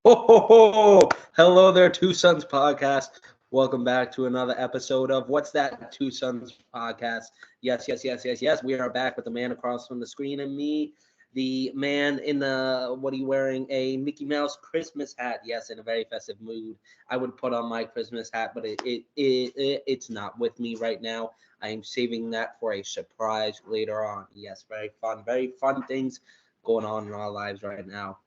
Ho, ho, ho. Hello there, Two Sons Podcast. Welcome back to another episode of What's That Two Sons Podcast. Yes. We are back with the man across from the screen and me, the man in the, what are you wearing? A Mickey Mouse Christmas hat. Yes, in a very festive mood. I would put on my Christmas hat, but it's not with me right now. I am saving that for a surprise later on. Yes, very fun things going on in our lives right now.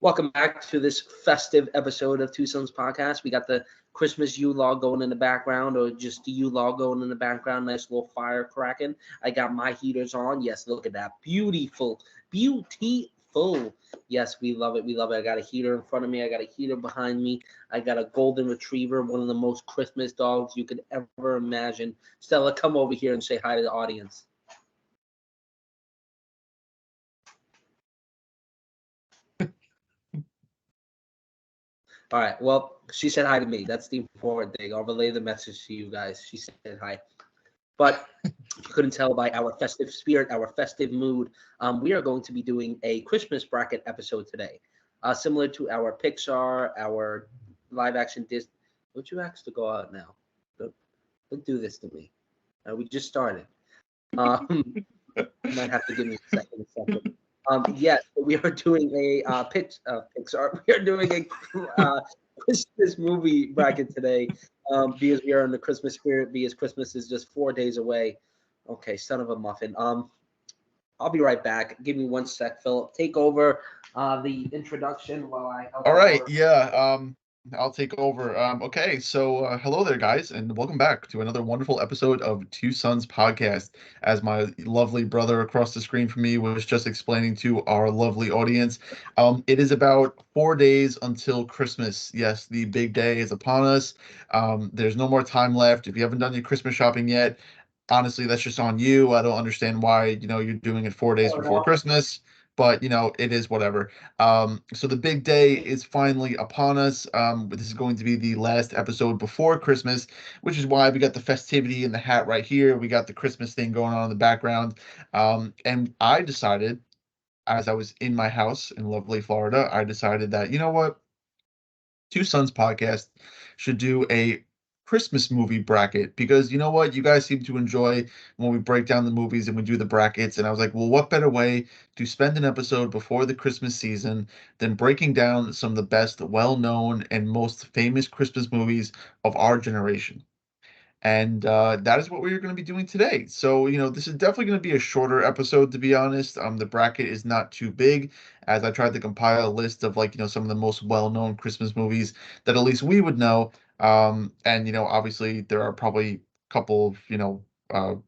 Welcome back to this festive episode of Two Sons Podcast. We got the Christmas U-log going in the background, or just the U-log going in the background. Nice little fire cracking. I got my heaters on. Yes, look at that. Beautiful. Yes, we love it. I got a heater in front of me. I got a heater behind me. I got a golden retriever, one of the most Christmas dogs you could ever imagine. Stella, come over here and say hi to the audience. All right. Well, she said hi to me. That's the important thing. I'll relay the message to you guys. She said hi. But if you couldn't tell by our festive spirit, our festive mood, we are going to be doing a Christmas bracket episode today. Similar to our Pixar, our live action Disney. Would you ask to go out now? Don't do this to me. We just started. You might have to give me a second. Yes, we are doing a Pixar. We are doing a Christmas movie bracket today because we are in the Christmas spirit. Because Christmas is just 4 days away. Okay, son of a muffin. I'll be right back. Give me 1 sec, Philip. Take over the introduction while I. All right, yeah. I'll take over. Okay, so hello there, guys, and welcome back to another wonderful episode of Two Sons Podcast. As my lovely brother across the screen from me was just explaining to our lovely audience, it is about 4 days until Christmas. Yes, the big day is upon us. There's no more time left. If you haven't done your Christmas shopping yet, honestly, that's just on you. I don't understand why, you're doing it 4 days Oh, before no. Christmas, but it is whatever. So the big day is finally upon us. This is going to be the last episode before Christmas, which is why we got the festivity in the hat right here. We got the Christmas thing going on in the background. And I decided, as I was in my house in lovely Florida, I decided that, you know what? Two Sons Podcast should do a Christmas movie bracket because you know what? You guys seem to enjoy when we break down the movies and we do the brackets. And I was like, well, what better way to spend an episode before the Christmas season than breaking down some of the best, well known, and most famous Christmas movies of our generation? And that is what we're going to be doing today. So, this is definitely going to be a shorter episode, to be honest. The bracket is not too big, as I tried to compile a list of, like, some of the most well-known Christmas movies that at least we would know. And, obviously there are probably a couple of,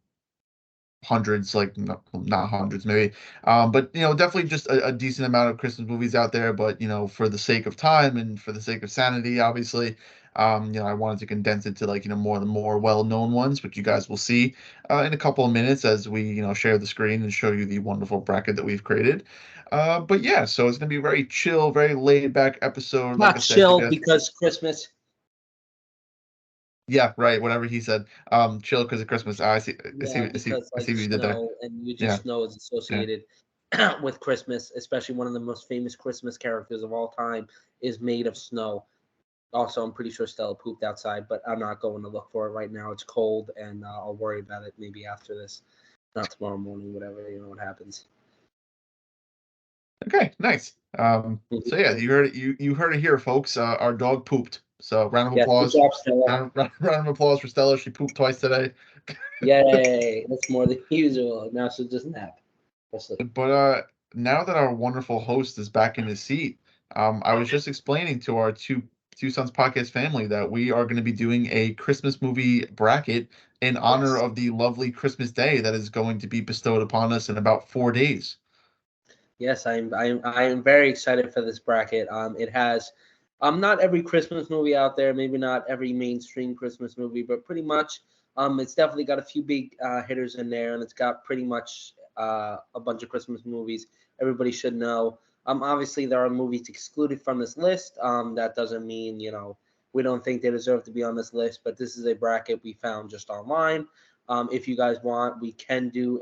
hundreds, like not hundreds maybe, but definitely just a decent amount of Christmas movies out there. But for the sake of time and for the sake of sanity, obviously, I wanted to condense it to, like, more of the more well-known ones, which you guys will see in a couple of minutes as we share the screen and show you the wonderful bracket that we've created. But yeah, so it's gonna be a very chill, very laid back episode. Like Not I said, you chill guys. because Christmas. Yeah, right. Whatever he said. Chill because of Christmas. I see. I see. Yeah, I see. because I like see what you did there. snow, and you Yeah. just know is Yeah. associated with Christmas, especially one of the most famous Christmas characters of all time is made of snow. Also, I'm pretty sure Stella pooped outside, but I'm not going to look for it right now. It's cold, and I'll worry about it maybe after this, not tomorrow morning, whatever, what happens. Okay, nice. So yeah, you heard it. You heard it here, folks. Our dog pooped. So round of Yes, good applause. job, Stella. Round of applause for Stella. She pooped twice today. Yay, that's more than usual. Now she'll just nap. But now that our wonderful host is back in his seat, I was just explaining to our Two Sons podcast family that we are going to be doing a Christmas movie bracket in honor Yes. of the lovely Christmas day that is going to be bestowed upon us in about 4 days. Yes, I am very excited for this bracket. It has not every Christmas movie out there, maybe not every mainstream Christmas movie, but pretty much it's definitely got a few big hitters in there, and it's got pretty much a bunch of Christmas movies everybody should know. Obviously there are movies excluded from this list. That doesn't mean, we don't think they deserve to be on this list, but this is a bracket we found just online. If you guys want, we can do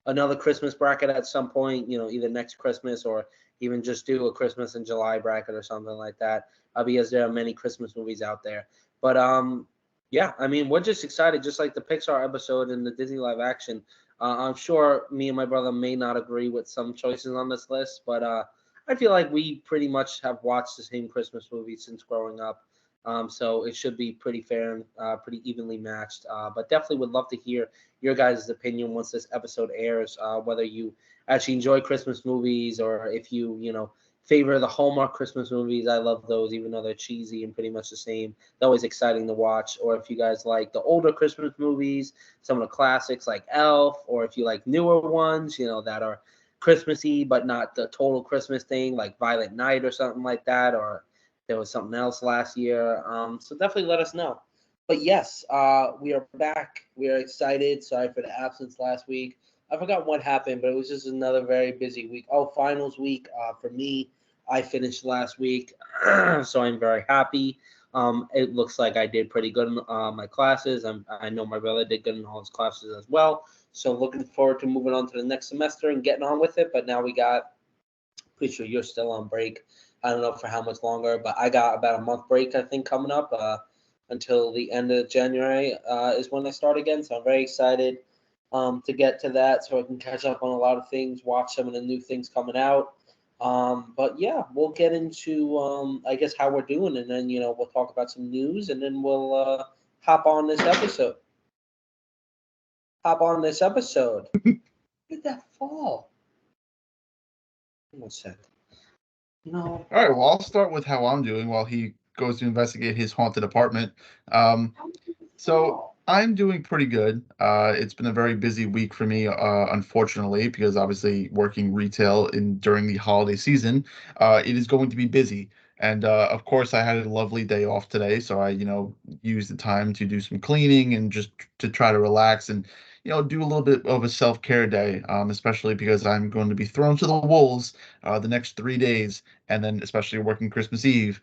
another Christmas bracket at some point, either next Christmas or even just do a Christmas in July bracket or something like that, because there are many Christmas movies out there. But yeah, I mean, we're just excited, just like the Pixar episode and the Disney live action. I'm sure me and my brother may not agree with some choices on this list, but I feel like we pretty much have watched the same Christmas movies since growing up. So it should be pretty fair and pretty evenly matched. But definitely would love to hear your guys' opinion once this episode airs, whether you actually enjoy Christmas movies or if you favor the Hallmark Christmas movies. I love those, even though they're cheesy and pretty much the same. They're always exciting to watch. Or if you guys like the older Christmas movies, some of the classics like Elf, or if you like newer ones, that are Christmassy but not the total Christmas thing, like Violent Night or something like that, or there was something else last year. So definitely let us know. But yes, we are back. We are excited. Sorry for the absence last week. I forgot what happened, but it was just another very busy week. Oh, finals week for me. I finished last week, so I'm very happy. It looks like I did pretty good in my classes. I know my brother did good in all his classes as well. So looking forward to moving on to the next semester and getting on with it. But now pretty sure you're still on break. I don't know for how much longer, but I got about a month break, I think, coming up until the end of January is when I start again. So I'm very excited to get to that so I can catch up on a lot of things, watch some of the new things coming out. But yeah, we'll get into, I guess, how we're doing, and then, we'll talk about some news, and then we'll hop on this episode. Where did that fall? 1 sec. No. All right, well, I'll start with how I'm doing while he goes to investigate his haunted apartment. So I'm doing pretty good. It's been a very busy week for me, unfortunately, because obviously working retail during the holiday season, it is going to be busy. And of course, I had a lovely day off today, so I, used the time to do some cleaning and just to try to relax and, do a little bit of a self-care day, especially because I'm going to be thrown to the wolves the next 3 days, and then especially working Christmas Eve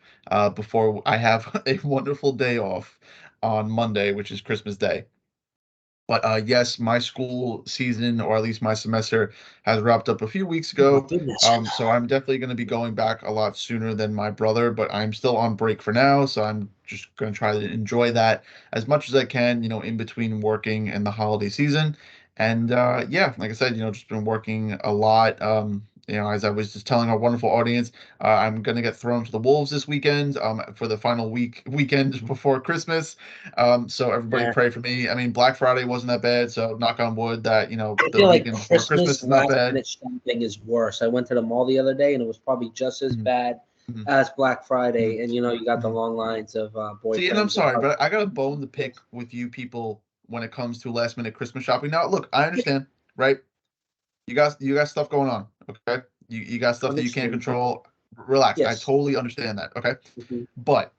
before I have a wonderful day off on Monday, which is Christmas Day. But yes, my school season, or at least my semester, has wrapped up a few weeks Oh my ago. goodness. So I'm definitely going to be going back a lot sooner than my brother, but I'm still on break for now. So I'm just going to try to enjoy that as much as I can, in between working and the holiday season. And yeah, like I said, just been working a lot. As I was just telling our wonderful audience, I'm gonna get thrown to the wolves this weekend, for the final weekend before Christmas. So everybody Yeah. pray for me. I mean, Black Friday wasn't that bad, so knock on wood that I the feel like weekend before Christmas Christmas is not last bad. minute shopping is worse. I went to the mall the other day and it was probably just as Mhm, bad mhm, as Black mhm, Friday. And you got the mhm. long lines of See, and I'm boyfriends and sorry, husbands. but I got a bone to pick with you people when it comes to last minute Christmas shopping. Now, look, I understand, right? You got stuff going on, okay? You got stuff that you can't Understandable. control. Relax. I Yes. totally understand that, okay? Hmm. But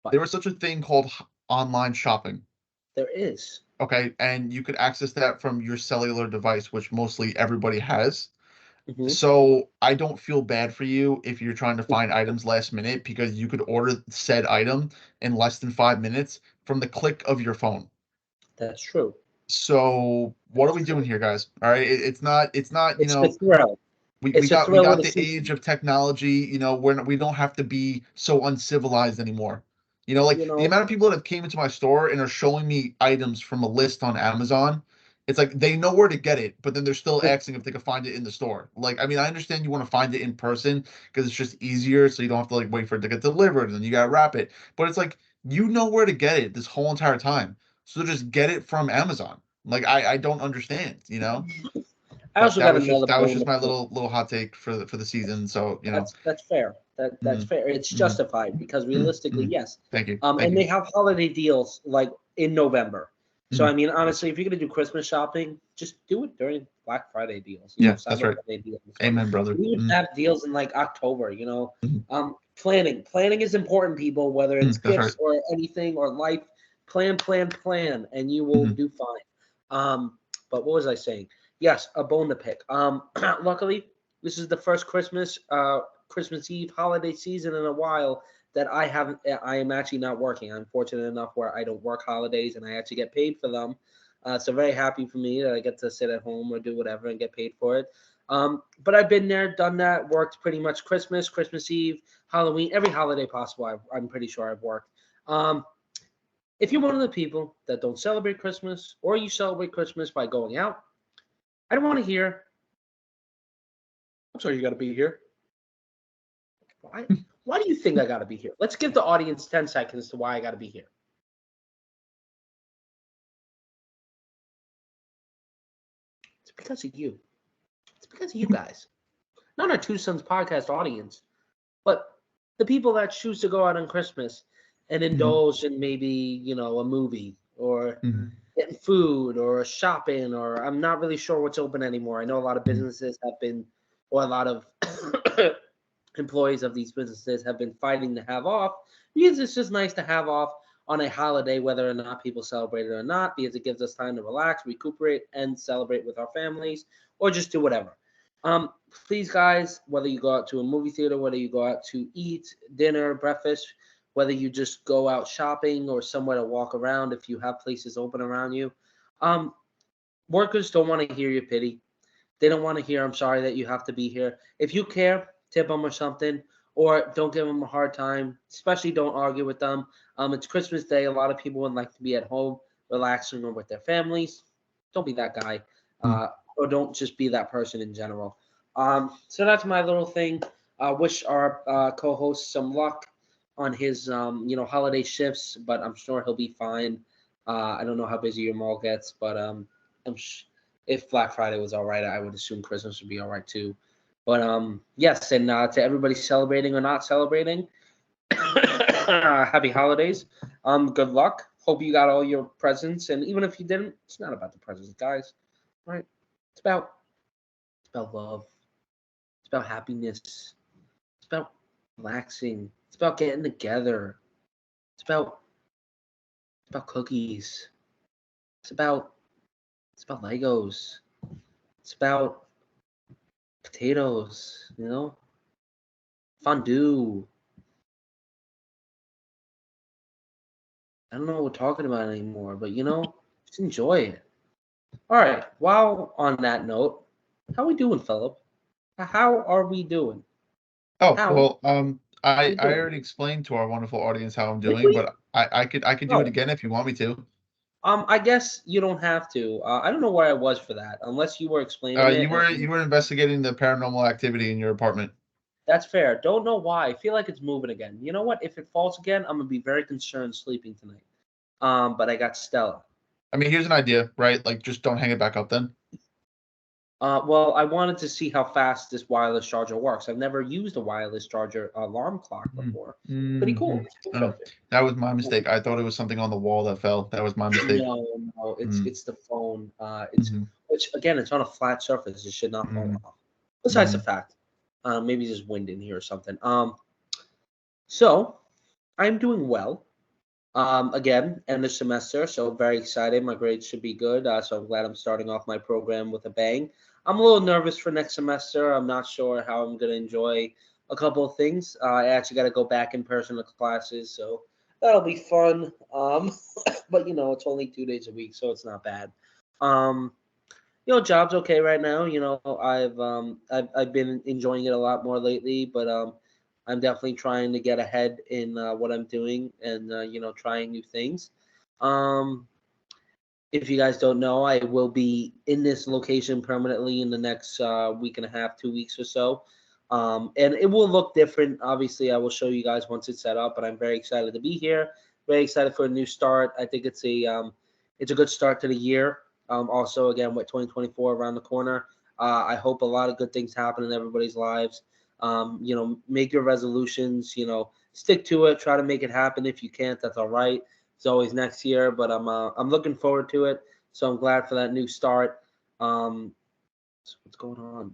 But there was such a thing called online shopping, there is. okay? And you could access that from your cellular device, which mostly everybody has. Hmm. So I don't feel bad for you if you're trying to find items last minute because you could order said item in less than 5 minutes from the click of your phone. That's true. So what are That's we doing true. here, guys? All right, it's not, It's the thrill. we It's a got we thrill of got the the season. age of technology. We don't have to be so uncivilized anymore. Like You the know, amount of people that have came into my store and are showing me items from a list on Amazon. It's like they know where to get it, but then they're still asking if they can find it in the store. Like, I mean, I understand you want to find it in person because it's just easier, so you don't have to like wait for it to get delivered and then you gotta wrap it. But it's like you know where to get it this whole entire time, so just get it from Amazon. Like, I don't understand. I But also that got was just another that was bone just to my pick. little hot take for the season. So That's fair. That's mhm, fair. It's mhm, justified because mhm, realistically, mhm. yes. Thank you, thank And you. they have holiday deals like in November. So Mhm. I mean, honestly, if you're gonna do Christmas shopping, just do it during Black Friday deals, Yeah, that's Cyber right. Monday deals. Or Amen, brother. we even Mhm, have deals in like October. mhm, Planning is important, people. Whether it's that's right. gifts or anything or life, plan, and you will Mhm, do fine. But what was I saying? Yes, a bone to pick. Luckily, this is the first Christmas Eve holiday season in a while that I am actually not working. I'm fortunate enough where I don't work holidays and I actually get paid for them. So very happy for me that I get to sit at home or do whatever and get paid for it. But I've been there, done that, worked pretty much Christmas, Christmas Eve, Halloween, every holiday possible. I'm pretty sure I've worked. If you're one of the people that don't celebrate Christmas or you celebrate Christmas by going out, I don't want to hear, I'm sorry, you got to be here. Why do you think I got to be here? Let's give the audience 10 seconds to why I got to be here. It's because of you. It's because of you guys. Not our Two Sons podcast audience, but the people that choose to go out on Christmas and indulge in maybe, a movie or getting food or shopping, or I'm not really sure what's open anymore. I know a lot of businesses have been, or a lot of employees of these businesses have been fighting to have off, because it's just nice to have off on a holiday, whether or not people celebrate it or not, because it gives us time to relax, recuperate, and celebrate with our families, or just do whatever. Please, guys, whether you go out to a movie theater, whether you go out to eat dinner, breakfast, whether you just go out shopping or somewhere to walk around, if you have places open around you, workers don't want to hear your pity. They don't want to hear, I'm sorry that you have to be here. If you care, tip them or something, or don't give them a hard time. Especially don't argue with them. It's Christmas Day. A lot of people would like to be at home, relaxing, or with their families. Don't be that guy, or don't just be that person in general. So that's my little thing. Wish our co-host some luck on his, holiday shifts, but I'm sure he'll be fine. I don't know how busy your mall gets, but if Black Friday was all right, I would assume Christmas would be all right too. But yes, and to everybody celebrating or not celebrating, happy holidays. Good luck. Hope you got all your presents, and even if you didn't, it's not about the presents, guys. Right? It's about love. It's about happiness. It's about relaxing. It's about getting together. It's about cookies. It's about Legos. It's about potatoes, fondue. I don't know what we're talking about anymore, but just enjoy it. All right. While on that note, how we doing, Philip? How are we doing? Oh, How well, I we I doing? already explained to our wonderful audience how I'm Did doing, we? but I could do it Oh, again if you want me to. I guess you don't have to. I don't know where I was for that, unless you were explaining You it. were And you were investigating the paranormal activity in your apartment. that's fair. Don't know why. I feel like it's moving again. You know what? If it falls again, I'm gonna be very concerned sleeping tonight. But I got Stella. I mean, here's an idea, right? Like, just don't hang it back up then. Well, I wanted to see how fast this wireless charger works. I've never used a wireless charger alarm clock before. Pretty Mm-hmm. cool. Oh, Interesting. that was my mistake. I thought it was something on the wall that fell. That was my mistake. No, Mm-hmm. it's the phone. It's Mm-hmm. which again, it's on a flat surface. It should not fall Mm-hmm. off. Besides the fact, maybe there's wind in here or something. So I'm doing well. Again, end of semester, so very excited. My grades should be good. So I'm glad I'm starting off my program with a bang. I'm a little nervous for next semester. I'm not sure how I'm going to enjoy a couple of things. I actually got to go back in person to classes, so that'll be fun. But it's only 2 days a week, so it's not bad. Um, job's okay right now. I've been enjoying it a lot more lately, but I'm definitely trying to get ahead in what I'm doing and trying new things. Um, if you guys don't know, I will be in this location permanently in the next week and a half, 2 weeks or so. And it will look different. Obviously, I will show you guys once it's set up, but I'm very excited to be here. Very excited for a new start. I think it's a good start to the year. Also, again, with 2024 around the corner, I hope a lot of good things happen in everybody's lives. Make your resolutions. Stick to it. Try to make it happen. If you can't, that's all right. It's always next year, but I'm looking forward to it. So I'm glad for that new start. So what's going on?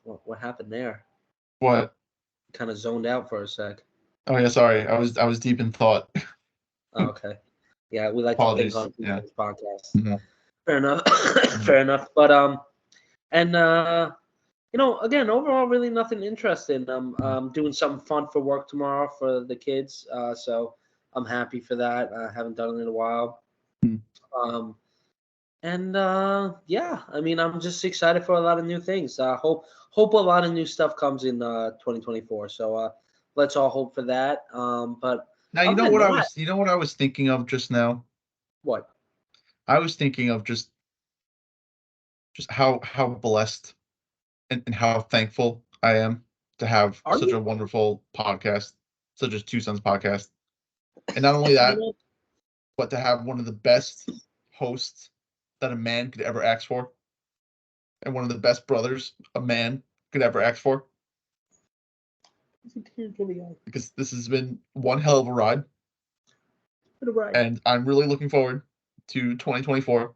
What happened there? What? Kind of zoned out for a sec. Oh yeah, sorry. I was deep in thought. Oh, okay. Yeah, we like to think Apologies. on Yeah. this podcast. Mm-hmm. Fair enough. Mm-hmm. Fair enough. But and again, overall, really nothing interesting. I'm doing something fun for work tomorrow for the kids. So I'm happy for that. I haven't done it in a while. Um, And yeah, I mean, I'm just excited for a lot of new things. Hope a lot of new stuff comes in 2024. So let's all hope for that. But Now, other than that, you know what I was thinking of just now? what I was thinking of just how blessed and how thankful I am to have are such you? a wonderful podcast, such as Two Sons podcast. And not only You that, know, but to have one of the best hosts that a man could ever ask for, and one of the best brothers a man could ever ask for. it's a tear to the eye. Because this has been one hell of a ride, Bit of ride. and I'm really looking forward to 2024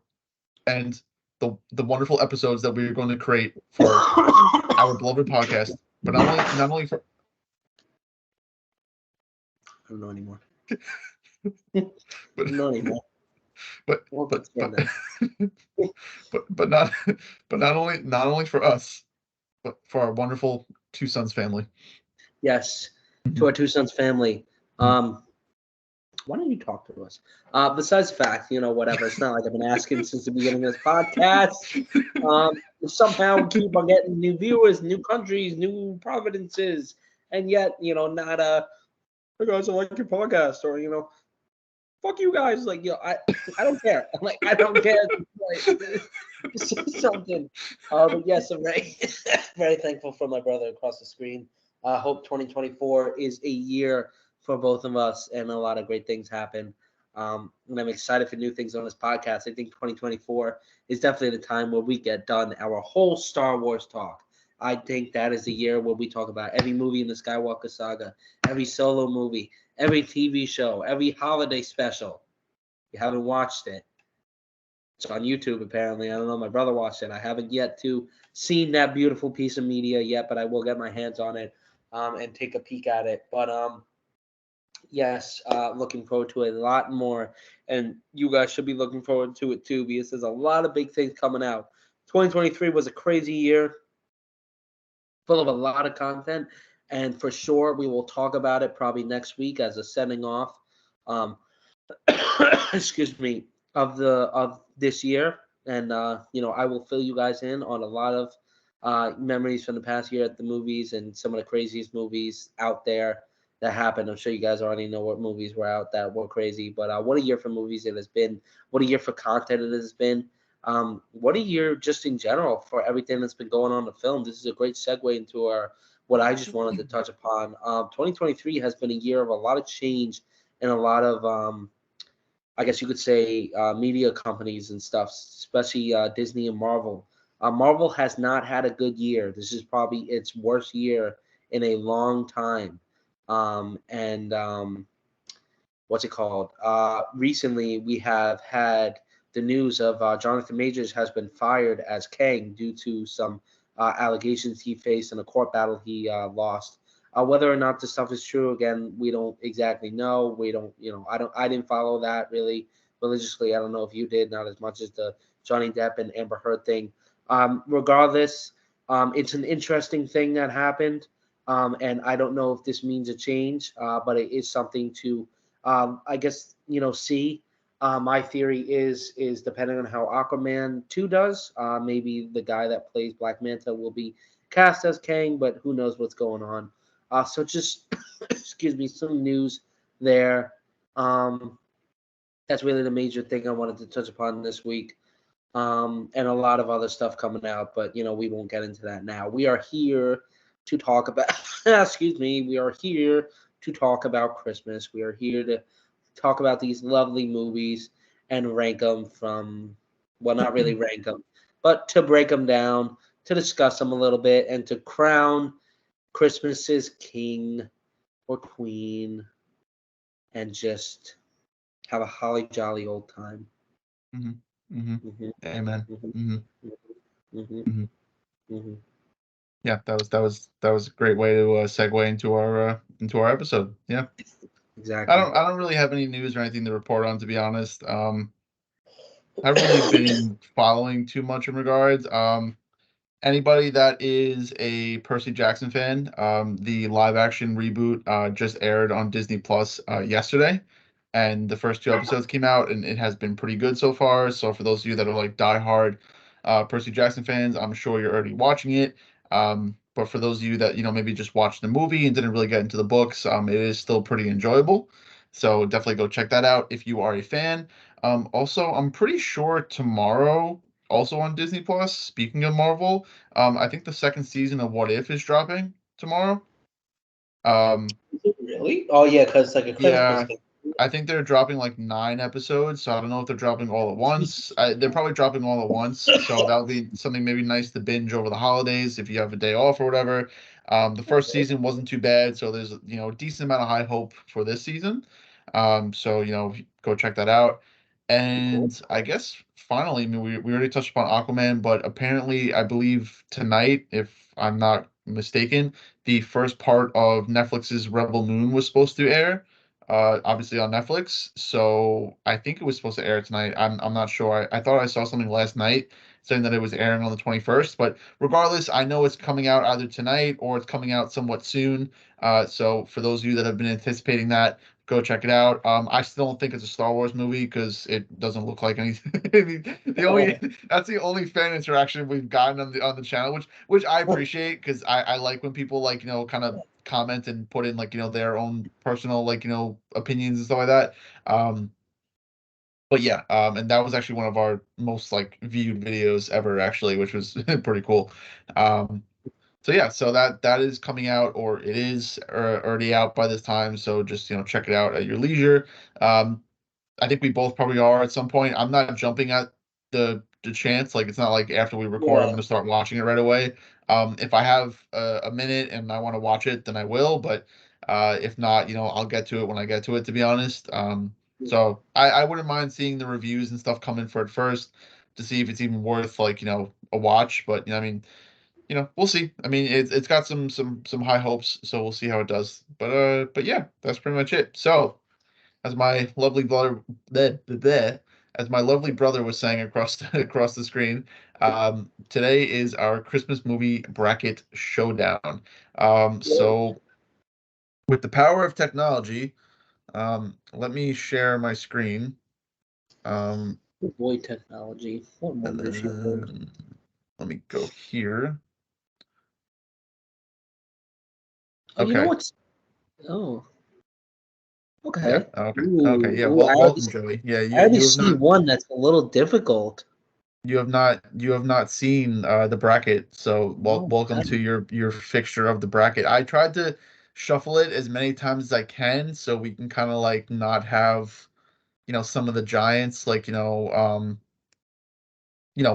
and the wonderful episodes that we're going to create for our beloved podcast. But not only for I don't know anymore. but Not anymore. but Well, but that's good then. but not not only for us, but for our wonderful Two Sons family. Yes, to Mhm, our two sons family. mhm. Why don't you talk to us? Besides the fact, whatever. It's not like I've been asking since the beginning of this podcast. Somehow we keep on getting new viewers, new countries, new providences, and yet, not hey guys, I like your podcast, or fuck you guys. Like, I don't care. I'm like, I don't care. Like, say something. But yes, I'm very, very thankful for my brother across the screen. I hope 2024 is a year for both of us and a lot of great things happen. And I'm excited for new things on this podcast. I think 2024 is definitely the time where we get done our whole Star Wars talk. I think that is the year where we talk about every movie in the Skywalker saga, every solo movie, every TV show, every holiday special. If you haven't watched it, it's on YouTube apparently. I don't know. My brother watched it. I haven't yet to seen that beautiful piece of media yet, but I will get my hands on it and take a peek at it. But yes, looking forward to it a lot more, and you guys should be looking forward to it too because there's a lot of big things coming out. 2023 was a crazy year, full of a lot of content, and for sure we will talk about it probably next week as a sending off. Um, excuse me, of this year, and I will fill you guys in on a lot of memories from the past year at the movies and some of the craziest movies out there that happened. I'm sure you guys already know what movies were out that were crazy, but what a year for movies it has been. What a year for content it has been. What a year just in general for everything that's been going on in film. This is a great segue into our what I just wanted to touch upon. 2023 has been a year of a lot of change and a lot of I guess you could say media companies and stuff, especially Disney and Marvel. Marvel has not had a good year. This is probably its worst year in a long time. And what's it called? Recently, we have had the news of Jonathan Majors has been fired as Kang due to some allegations he faced in a court battle he lost. Whether or not this stuff is true, again, we don't exactly know. We don't, I didn't follow that really religiously. I don't know if you did, not as much as the Johnny Depp and Amber Heard thing. Regardless, it's an interesting thing that happened. And I don't know if this means a change, but it is something to I guess see. My theory is depending on how Aquaman 2 does. Maybe the guy that plays Black Manta will be cast as Kang, but who knows what's going on. So just excuse me, some news there. Um, that's really the major thing I wanted to touch upon this week. And a lot of other stuff coming out, but we won't get into that now. We are here to talk about excuse me, we are here to talk about Christmas. We are here to talk about these lovely movies and rank them from, well, not really rank them, but to break them down, to discuss them a little bit, and to crown Christmas's king or queen and just have a holly jolly old time. Mhm, mhm. Hmm. Amen. Hmm. Mhm, Hmm. mhm. Hmm. Yeah, that was a great way to segue into our episode. Yeah, Exactly. I don't really have any news or anything to report on, to be honest. I haven't really been following too much in regards. Anybody that is a Percy Jackson fan, the live action reboot just aired on Disney Plus yesterday, and the first 2 episodes came out, and it has been pretty good so far. So for those of you that are like diehard Percy Jackson fans, I'm sure you're already watching it. But for those of you that maybe just watched the movie and didn't really get into the books, it is still pretty enjoyable. So definitely go check that out if you are a fan. Also, I'm pretty sure tomorrow, also on Disney Plus. Speaking of Marvel, I think the second season of What If is dropping tomorrow. Is it really? Oh yeah, because it's like a Christmas Yeah, thing. I think they're dropping like 9 episodes, so I don't know if they're dropping all at once. They're probably dropping all at once, so that'll be something maybe nice to binge over the holidays if you have a day off or whatever. The first season wasn't too bad, so there's a decent amount of high hope for this season. So go check that out. Cool. And I guess finally, I mean, we already touched upon Aquaman, but apparently, I believe tonight, if I'm not mistaken, the first part of Netflix's Rebel Moon was supposed to air, obviously on Netflix. So I think it was supposed to air tonight. I'm not sure. I thought I saw something last night saying that it was airing on the 21st. But regardless, I know it's coming out either tonight or it's coming out somewhat soon. So for those of you that have been anticipating that, go check it out. I still don't think it's a Star Wars movie because it doesn't look like anything. the only That's the only fan interaction we've gotten on the channel, which I appreciate because I like when people like kind of comment and put in like their own personal like opinions and stuff like that. Um, but yeah, and that was actually one of our most like viewed videos ever actually, which was pretty cool. Um, so yeah, so that is coming out, or it is already out by this time. So just check it out at your leisure. Um, I think we both probably are at some point. I'm not jumping at the chance. Like it's not like after we record, I'm Yeah. going to start watching it right away. If I have a minute and I want to watch it, then I will. But if not, I'll get to it when I get to it. To be honest, so I wouldn't mind seeing the reviews and stuff come in for it first to see if it's even worth like a watch. But I mean, we'll see. I mean, it's got some high hopes, so we'll see how it does. But yeah, that's pretty much it. So as my lovely brother, as my lovely brother was saying across across the screen, today is our Christmas movie bracket showdown. Yeah. So with the power of technology, let me share my screen. Um, Boy, technology. What and wonders you work. then let me go here. Oh, you know Okay. what's? Oh, Yeah. okay. Okay. Okay. Ooh, Yeah. ooh, Well, welcome, Joey. Yeah. I already see one that's a little difficult. You have not seen the bracket, so No, welcome to your fixture of the bracket. I tried to shuffle it as many times as I can so we can kind of like not have some of the giants like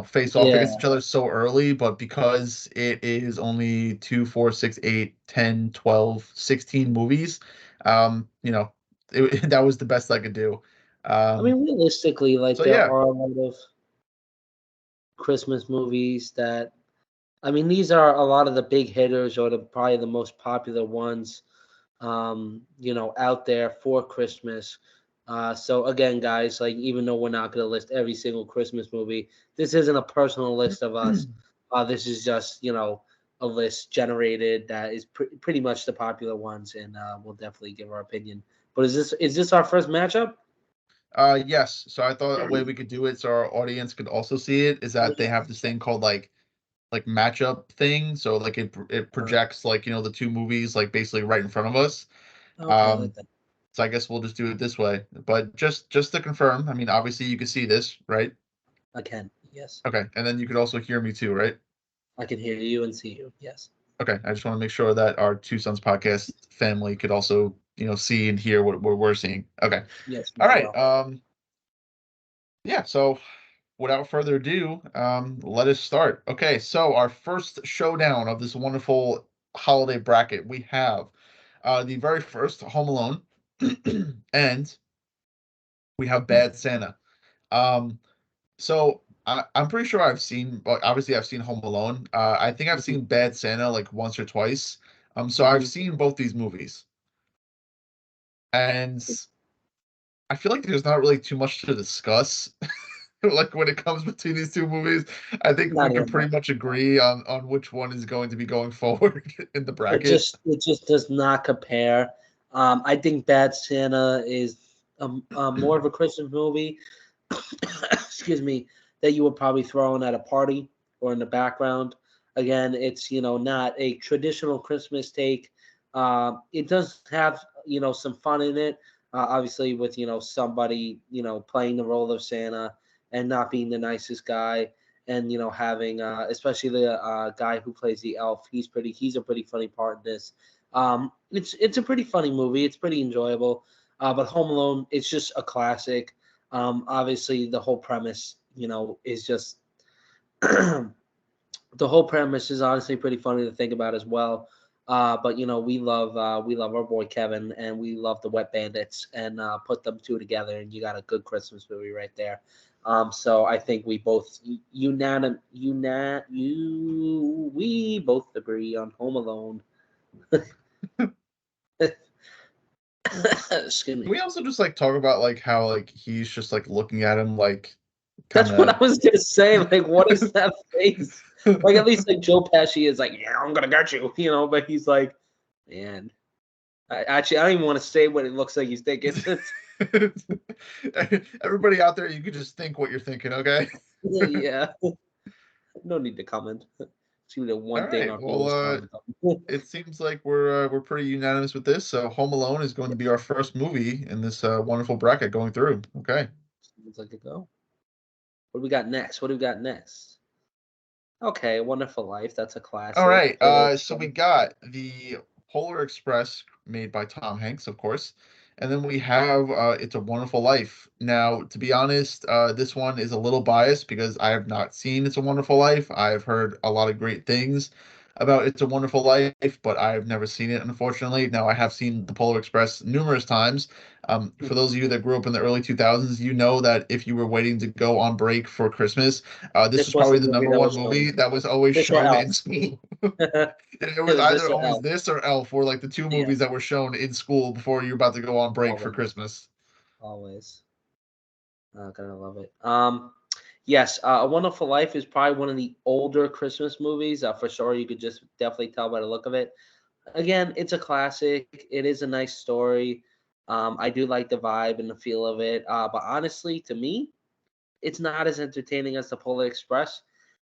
face off yeah. against each other so early, but because it is only 2, 4, 6, 8, 10, 12, 16 movies, that was the best I could do. I Um, mean, realistically, like so there yeah. are a lot of Christmas movies that. I mean, these are a lot of the big hitters or probably the most popular ones, out there for Christmas. So again, guys, like even though we're not going to list every single Christmas movie, this isn't a personal list of us. This is just a list generated that is pretty much the popular ones, and we'll definitely give our opinion. But is this our first matchup? Yes. So I thought a way we could do it so our audience could also see it is that they have this thing called like matchup thing. So like it projects like the two movies like basically right in front of us. Okay, I like Um, that. so I guess we'll just do it this way. But just to confirm, I mean obviously you can see this, right? I can. Yes, Okay, and then you could also hear me too, right? I can hear you and see you. Yes. Okay, I just want to make sure that our Two Sons podcast family could also see and hear what we're seeing. Okay, Yes, all as right. well. Yeah. So without further ado, let us start. Okay, so our first showdown of this wonderful holiday bracket, we have the very first Home Alone, and we have Bad Santa. Um, so I'm pretty sure I've seen, well, obviously I've seen Home Alone. I think I've seen Bad Santa like once or twice. So I've Mm-hmm. seen both these movies, and I feel like there's not really too much to discuss. Like when it comes between these two movies, I think we Not can even pretty much agree on which one is going to be going forward in the It bracket. just it just does not compare. I think Bad Santa is more of a Christmas movie, excuse me, that you would probably throw in at a party or in the background. Again, it's not a traditional Christmas take. It does have some fun in it. Obviously, with somebody playing the role of Santa and not being the nicest guy, and having especially the guy who plays the elf. He's a pretty funny part in this. It's a pretty funny movie. It's pretty enjoyable. But Home Alone, it's just a classic. Obviously, the whole premise, is just the whole premise is honestly pretty funny to think about as well. But we love our boy Kevin, and we love the Wet Bandits, and put them two together, and you got a good Christmas movie right there. So I think we both we both agree on Home Alone. Excuse Can me. we also just like talk about like how like he's just like looking at him like kind That's what of I was gonna say. Like, what is that face? Like, at least like Joe Pesci is like, yeah, I'm gonna get you, but he's like, man. I don't even want to say what it looks like he's thinking. everybody out there, you could just think what you're thinking, okay? Yeah, no need to comment. It's the All one thing right. our Well, viewers comment on. it seems like we're pretty unanimous with this. So Home Alone is going to be our first movie in this wonderful bracket going through. Okay. Seems like a go. What do we got next? What do we got next? Okay, Wonderful Life. That's a All classic. right. Polar So we Express. got the Polar Express made by Tom Hanks, of course. And then we have It's a Wonderful Life. Now, to be honest, this one is a little biased because I have not seen It's a Wonderful Life. I've heard a lot of great things about It's a Wonderful Life, but I've never seen it, unfortunately. Now, I have seen The Polar Express numerous times. For those of you that grew up in the early 2000s, you know that if you were waiting to go on break for Christmas, this This was was probably the the movie number that one was shown. movie that was always This or shown Elf. in school. It It was was either this or always Elf. this or Elf were like the two Yeah, movies that were shown in school before you're about to go on break for always, Christmas. always. Gonna love it. Yes, A Wonderful Life is probably one of the older Christmas movies. For sure, you could just definitely tell by the look of it. Again, it's a classic. It is a nice story. I do like the vibe and the feel of it. But honestly, to me, it's not as entertaining as the Polar Express.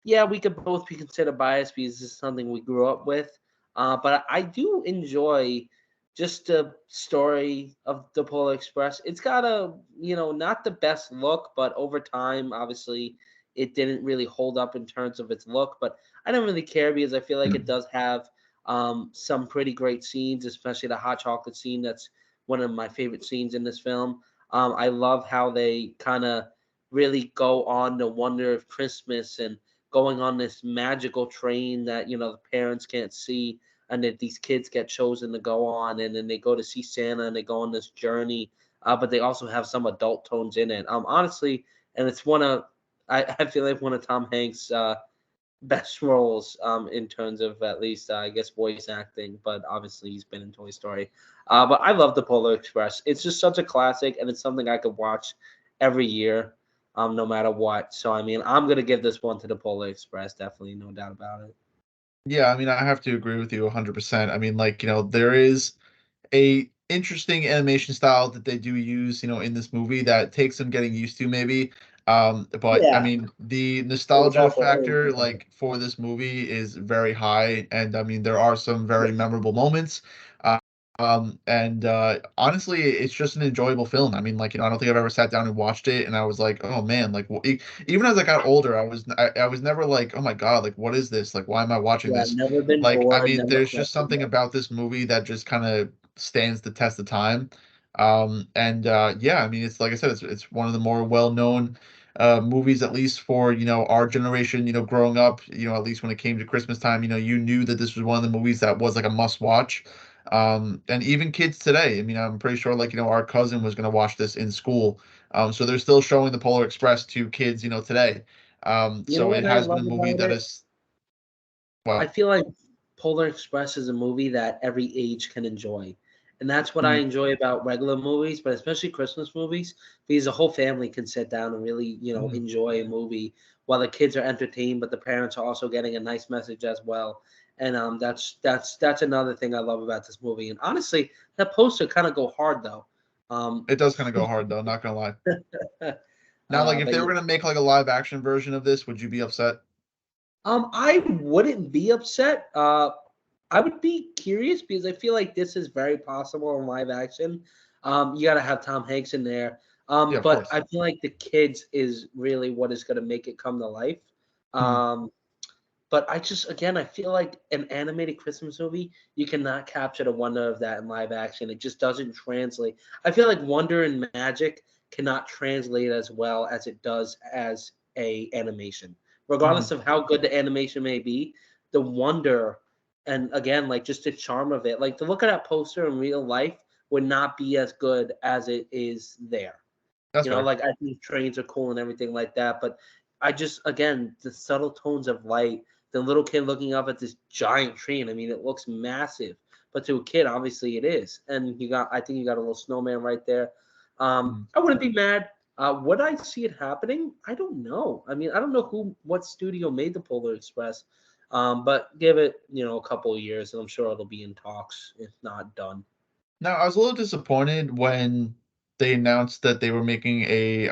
Yeah, we could both be considered biased because this is something we grew up with. But I do enjoy just the story of the Polar Express. It's got not the best look, but over time, obviously, it didn't really hold up in terms of its look. But I don't really care because I feel like it does have some pretty great scenes, especially the hot chocolate scene. That's one of my favorite scenes in this film. I love how they kind of really go on the wonder of Christmas and going on this magical train that the parents can't see, and that these kids get chosen to go on, and then they go to see Santa and they go on this journey. But they also have some adult tones in it. Honestly, and it's I feel like one of Tom Hanks' best roles in terms of at least I guess voice acting, but obviously he's been in Toy Story. But I love the Polar Express. It's just such a classic, and it's something I could watch every year, no matter what. So I mean, I'm gonna give this one to the Polar Express, definitely, no doubt about it. Yeah, I mean, I have to agree with you 100%. I mean, like, there is a interesting animation style that they do use, in this movie that takes some getting used to maybe. But I Yeah, mean, the it was nostalgia also factor like for this movie is very high, and I mean there are some very memorable moments. Uh, and honestly, it's just an enjoyable film. I mean, like, I don't think I've ever sat down and watched it and I was like, oh man, like even as I got older, I was never like, oh my God, like what is this? Like why am I watching yeah, this? never been Like, I bored, mean, never there's just questioned something it. about this movie that just kind of stands the test of time. And yeah, I mean, it's like I said, it's one of the more well-known movies, at least for our generation. Growing up, at least when it came to Christmas time, you knew that this was one of the movies that was like a must-watch. And even kids today, I mean, I'm pretty sure like our cousin was going to watch this in school. So they're still showing the Polar Express to kids, today. You know So it what I has been a love movie about that it? is I what. feel like Polar Express is a movie that every age can enjoy. And that's what I Mhm. enjoy about regular movies, but especially Christmas movies, because the whole family can sit down and really, Mhm. enjoy a movie while the kids are entertained, but the parents are also getting a nice message as well. And that's another thing I love about this movie. And honestly, that poster kind of go hard though. It does kind of go hard though, not gonna lie. Now, like if but they were yeah. gonna make like a live action version of this, would you be upset? I wouldn't be upset. I would be curious because I feel like this is very possible in live action. You got to have Tom Hanks in there. Yeah, of But course. I feel like the kids is really what is going to make it come to life. Hmm. Um, but I just, again, I feel like an animated Christmas movie, you cannot capture the wonder of that in live action. It just doesn't translate. I feel like wonder and magic cannot translate as well as it does as a animation. Hmm. Regardless of how good the animation may be, the wonder and again, like just the charm of it, like to look at that poster in real life would not be as good as it is there. That's fair. Like I think trains are cool and everything like that, but I just again the subtle tones of light, the little kid looking up at this giant tree, and I mean it looks massive, but to a kid, obviously it is. And I think you got a little snowman right there. Hmm. I wouldn't be mad. Would I see it happening? I don't know. I mean, I don't know what studio made the Polar Express, but give it a couple of years, and I'm sure it'll be in talks, if not done. Now, I was a little disappointed when they announced that they were making a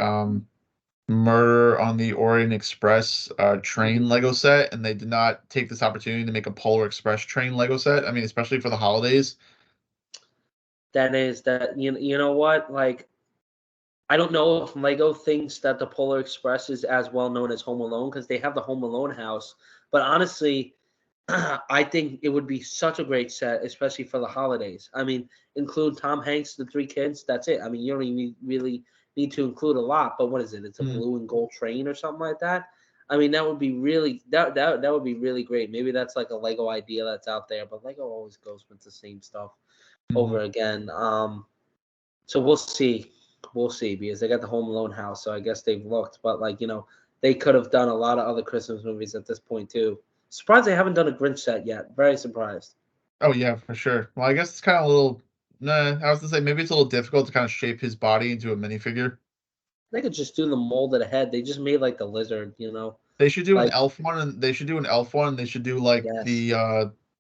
Murder on the Orient Express train Mhm. Lego set, and they did not take this opportunity to make a Polar Express train Lego set. I mean, especially for the holidays. That is that you know what like I don't know if Lego thinks that the Polar Express is as well known as Home Alone because they have the Home Alone house. But honestly, I think it would be such a great set, especially for the holidays. I mean, include Tom Hanks, the three kids. That's it. I mean, you don't even really need to include a lot. But what is it? It's a Hmm. blue and gold train or something like that. I mean, that would be really that would be really great. Maybe that's like a Lego idea that's out there. But Lego always goes with the same stuff Hmm. over again. So we'll see. We'll see because they got the Home Alone house, so I guess they've looked. But they could have done a lot of other Christmas movies at this point too. Surprised they haven't done a Grinch set yet. Very surprised. Oh yeah, for sure. Well, I guess it's kind of a little. Nah, I was gonna say maybe it's a little difficult to kind of shape his body into a minifigure. They could just do the mold of the head. They just made like the lizard. They should do an Like elf one, and they should do an elf one. They should do like yes,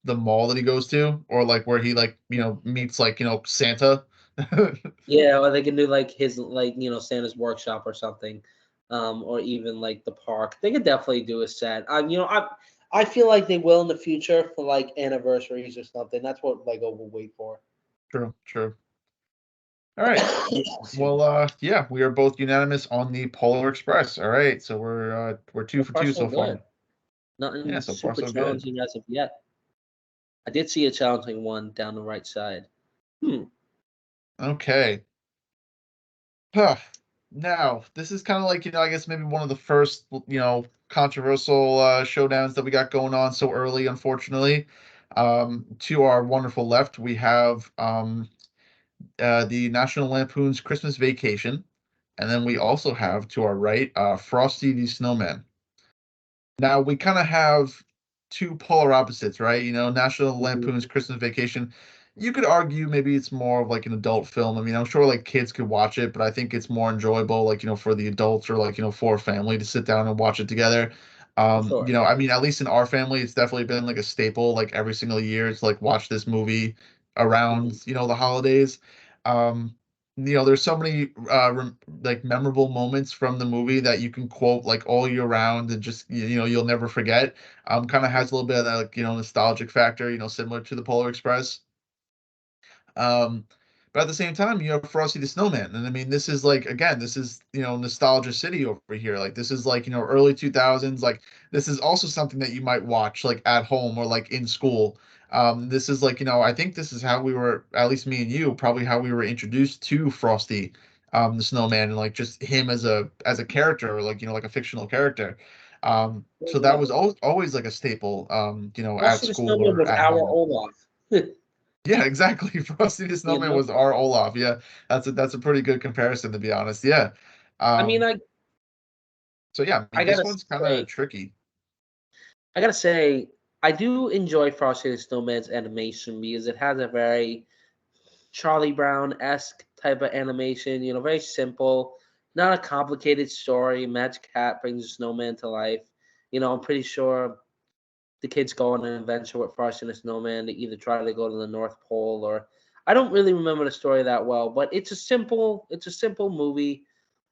the mall that he goes to, or like where he like meets like Santa. yeah, or they can do like his Santa's workshop or something, or even like the park. They could definitely do a set. I feel like they will in the future for like anniversaries or something. That's what Lego will wait for. True, true. All right. Excuse Well, me. yeah, we are both unanimous on the Polar Express. All right, so we're two So for far, two so so good. far. Yeah, Nothing so far super so good. challenging as of yet. I did see a challenging one down the right side. Hmm. Okay. Huh. Now, this is kind of like, I guess maybe one of the first, controversial showdowns that we got going on so early, unfortunately. To our wonderful left, we have the National Lampoon's Christmas Vacation. And then we also have to our right, Frosty the Snowman. Now we kind of have two polar opposites, right? National Lampoon's Mhm. Christmas Vacation. You could argue maybe it's more of like an adult film. I mean, I'm sure like kids could watch it, but I think it's more enjoyable, like, for the adults or like, for a family to sit down and watch it together. For sure. I mean, at least in our family, it's definitely been like a staple, like every single year to like watch this movie Mhm. around, the holidays. Um, there's so many like memorable moments from the movie that you can quote like all year round and just you'll never forget. Kind of has a little bit of that like nostalgic factor, similar to the Polar Express. Um, but at the same time, you have Frosty the Snowman, and I mean, this is like again, this is nostalgia city over here. Like this is like early 2000s. Like this is also something that you might watch like at home or like in school. This is like I think this is how we were, at least me and you, probably how we were introduced to Frosty, the Snowman, and like just him as a character, or like like a fictional character. So that was Definitely. always like a staple, at Frosty the school Snowman or was at our home. Olaf. Yeah, exactly. Frosty the you Snowman know? was our Olaf. Yeah, that's a pretty good comparison to be honest. Yeah. I mean, Um, I so yeah, I I mean this gotta one's kind of say, tricky. I gotta say, I do enjoy Frosty the Snowman's animation because it has a very Charlie Brown esque type of animation. Very simple, not a complicated story. Magic Hat brings the snowman to life. I'm pretty sure the kids go on an adventure with Frosty and the Snowman to either try to go to the North Pole or I don't really remember the story that well, but it's a simple movie,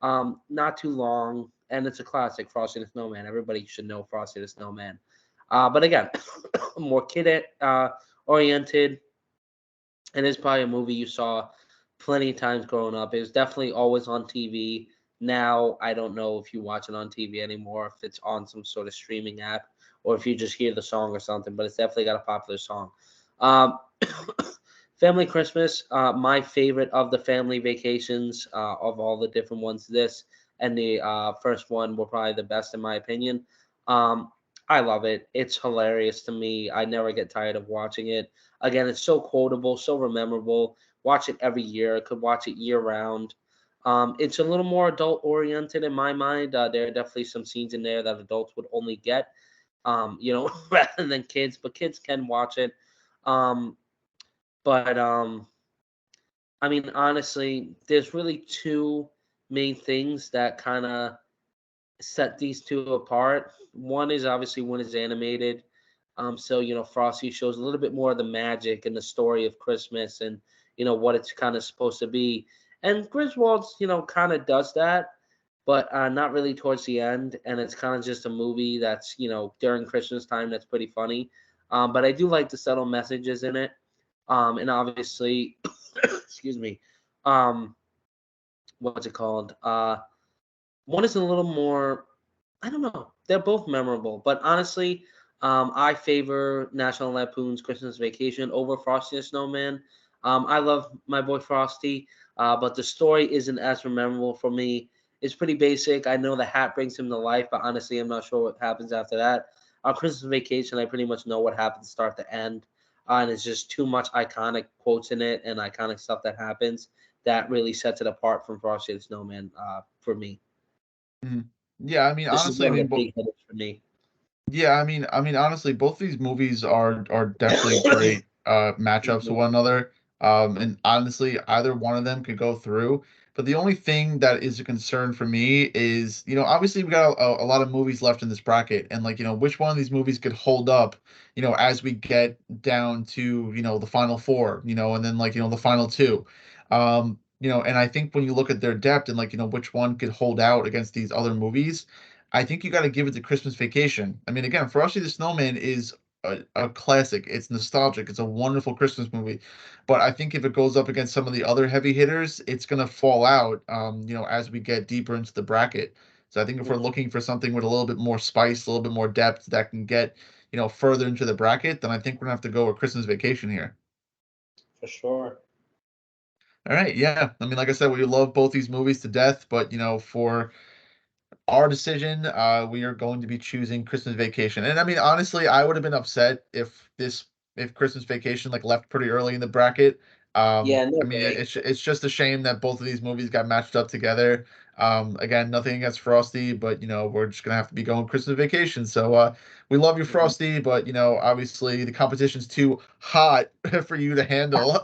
not too long, and it's a classic. Frosty the Snowman. Everybody should know Frosty the Snowman. But again, more kid oriented, and it's probably a movie you saw plenty of times growing up. It was definitely always on TV. Now I don't know if you watch it on TV anymore, if it's on some sort of streaming app, or if you just hear the song or something. But it's definitely got a popular song. Um, Family Christmas, my favorite of the family vacations of all the different ones. This and the first one were probably the best in my opinion. Um, I love it. It's hilarious to me. I never get tired of watching it. Again, it's so quotable, so memorable. Watch it every year. I could watch it year round. It's a little more adult oriented in my mind. There are definitely some scenes in there that adults would only get, rather than kids. But kids can watch it. Um, but I mean, honestly, there's really two main things that kind of set these two apart. One is obviously one is animated. So Frosty shows a little bit more of the magic and the story of Christmas and what it's kind of supposed to be. And Griswold's kind of does that, but not really towards the end. And it's kind of just a movie that's during Christmas time that's pretty funny. But I do like the subtle messages in it. And obviously, excuse me, um, what's it called? One is a little more, I don't know. They're both memorable, but honestly, I favor National Lampoon's Christmas Vacation over Frosty the Snowman. I love my boy Frosty, but the story isn't as memorable for me. It's pretty basic. I know the hat brings him to life, but honestly, I'm not sure what happens after that. Christmas Vacation, I pretty much know what happens start to end, and it's just too much iconic quotes in it and iconic stuff that happens that really sets it apart from Frosty the Snowman for me. Mhm. Yeah, I mean, This is honestly, I one of mean, the big hitters for me. yeah, I mean, honestly, both these movies are definitely great matchups with Mhm. one another. And honestly, either one of them could go through. But the only thing that is a concern for me is, obviously we got a lot of movies left in this bracket, and like, which one of these movies could hold up, as we get down to, the final four, and then like, the final two. And I think when you look at their depth and like, which one could hold out against these other movies, I think you got to give it to Christmas Vacation. I mean, again, Frosty the Snowman is a classic. It's nostalgic. It's a wonderful Christmas movie. But I think if it goes up against some of the other heavy hitters, it's going to fall out, as we get deeper into the bracket. So I think if we're Mhm. looking for something with a little bit more spice, a little bit more depth that can get, further into the bracket, then I think we're going to have to go with Christmas Vacation here. For sure. All right. Yeah. I mean, like I said, we love both these movies to death, but, for our decision, we are going to be choosing Christmas Vacation. And I mean, honestly, I would have been upset if Christmas Vacation like left pretty early in the bracket. Yeah, I no mean, way. it's just a shame that both of these movies got matched up together. Again, nothing against Frosty, but we're just gonna have to be going Christmas Vacation. So we love you, Mhm. Frosty, but obviously the competition's too hot for you to handle.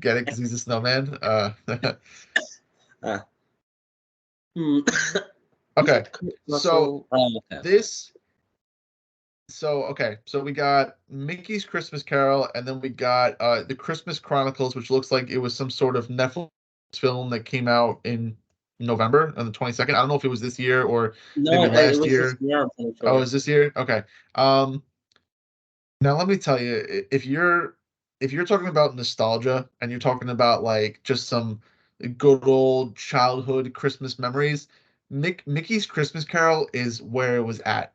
Get it? Because he's a snowman. Uh, hmm. Who's Okay. it? Kurt So Russell. Oh, okay. this so we got Mickey's Christmas Carol, and then we got the Christmas Chronicles, which looks like it was some sort of Netflix film that came out in November on the 22nd. I don't know if it was this year or No, maybe it last was this year. year. I'm pretty Oh, sure. is this year? Okay. Um Now let me tell you, if you're talking about nostalgia and you're talking about like just some good old childhood Christmas memories, Mickey's Christmas Carol is where it was at.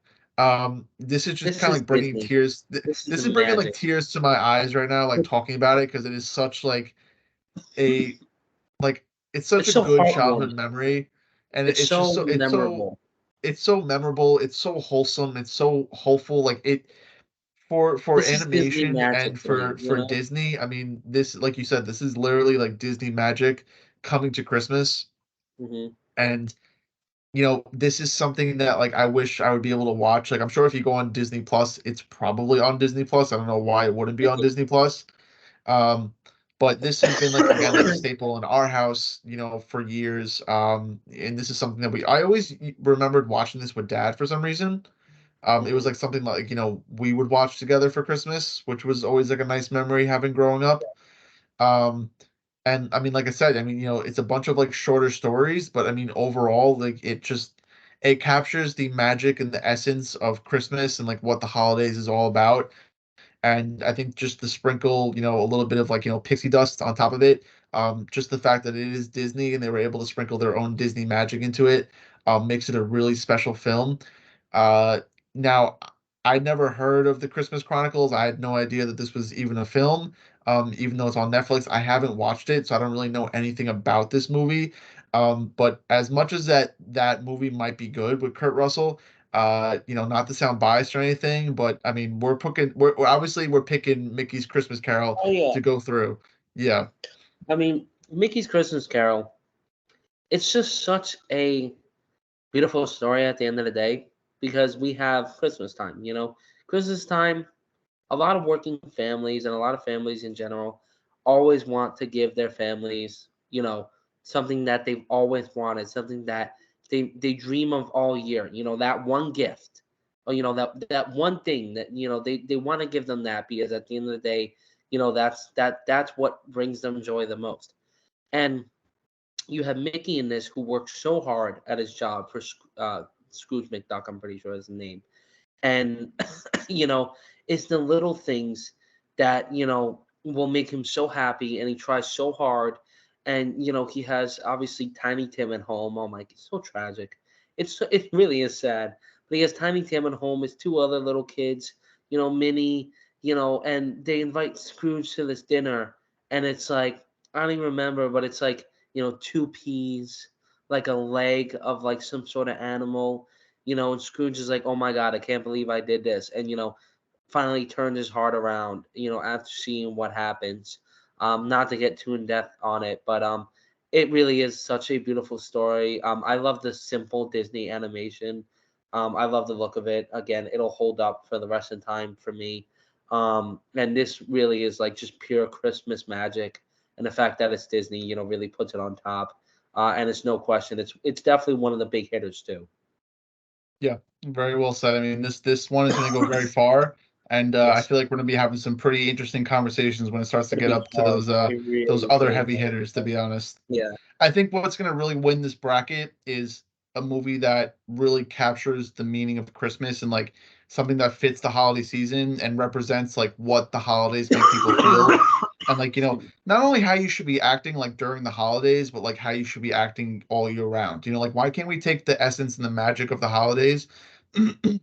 This is just This kind of is like bringing Disney. tears. This is This the is bringing like magic. tears to my eyes right now, like talking about it because it is such like a like it's such It's a so good childhood heartwarming. memory, and It's it's just so so memorable. it's so memorable. It's so wholesome. It's so hopeful. Like it for This is Disney animation magic and to me. for Disney, I mean, this like you said, this is literally like Disney magic coming to Christmas. Hmm. And this is something that like I wish I would be able to watch. Like I'm sure if you go on Disney Plus, it's probably on Disney Plus. I don't know why it wouldn't be on Disney Plus. Um, but this has been like again like a staple in our house, for years. And this is something that I always remembered watching this with dad for some reason. It was like something like, we would watch together for Christmas, which was always like a nice memory having growing up. Um, and I mean, like I said, I mean, it's a bunch of like shorter stories, but I mean, overall, like it captures the magic and the essence of Christmas and like what the holidays is all about. And I think just the sprinkle, a little bit of like, pixie dust on top of it. Just the fact that it is Disney and they were able to sprinkle their own Disney magic into it, makes it a really special film. Uh, Now, I never heard of the Christmas Chronicles. I had no idea that this was even a film. Even though it's on Netflix, I haven't watched it, so I don't really know anything about this movie. But as much as that movie might be good with Kurt Russell, not to sound biased or anything, but I mean, we're obviously we're picking Mickey's Christmas Carol Oh yeah. to go through. Yeah, I mean, Mickey's Christmas Carol. It's just such a beautiful story at the end of the day because we have Christmas time. Christmas time. A lot of working families and a lot of families in general always want to give their families, something that they've always wanted, something that they dream of all year, that one gift, or that one thing that they want to give them, that because at the end of the day, that's what brings them joy the most. And you have Mickey in this who works so hard at his job for Scrooge McDuck, I'm pretty sure is the name. And you know it's the little things that will make him so happy, and he tries so hard. And he has obviously Tiny Tim at home. Oh my, it's so tragic. It really is sad. But he has Tiny Tim at home, his two other little kids, Minnie, and they invite Scrooge to this dinner. And it's like, I don't even remember, but it's like, two peas, like a leg of like some sort of animal, and Scrooge is like, oh my God, I can't believe I did this. And, finally turned his heart around, after seeing what happens. Not to get too in depth on it, but it really is such a beautiful story. I love the simple Disney animation. I love the look of it. Again, it'll hold up for the rest of the time for me. And this really is like just pure Christmas magic. And the fact that it's Disney, really puts it on top. And it's no question, it's definitely one of the big hitters too. yeah, very well said. I mean, this one is going to go very far, and I Yes. feel like we're going to be having some pretty interesting conversations when it starts to Gonna get be up to hard. those It those really, other really heavy hitters. To will. be honest. Yeah. I think what's going to really win this bracket is a movie that really captures the meaning of Christmas and like something that fits the holiday season and represents like what the holidays make people feel. And like, not only how you should be acting like during the holidays, but like how you should be acting all year round. Like why can't we take the essence and the magic of the holidays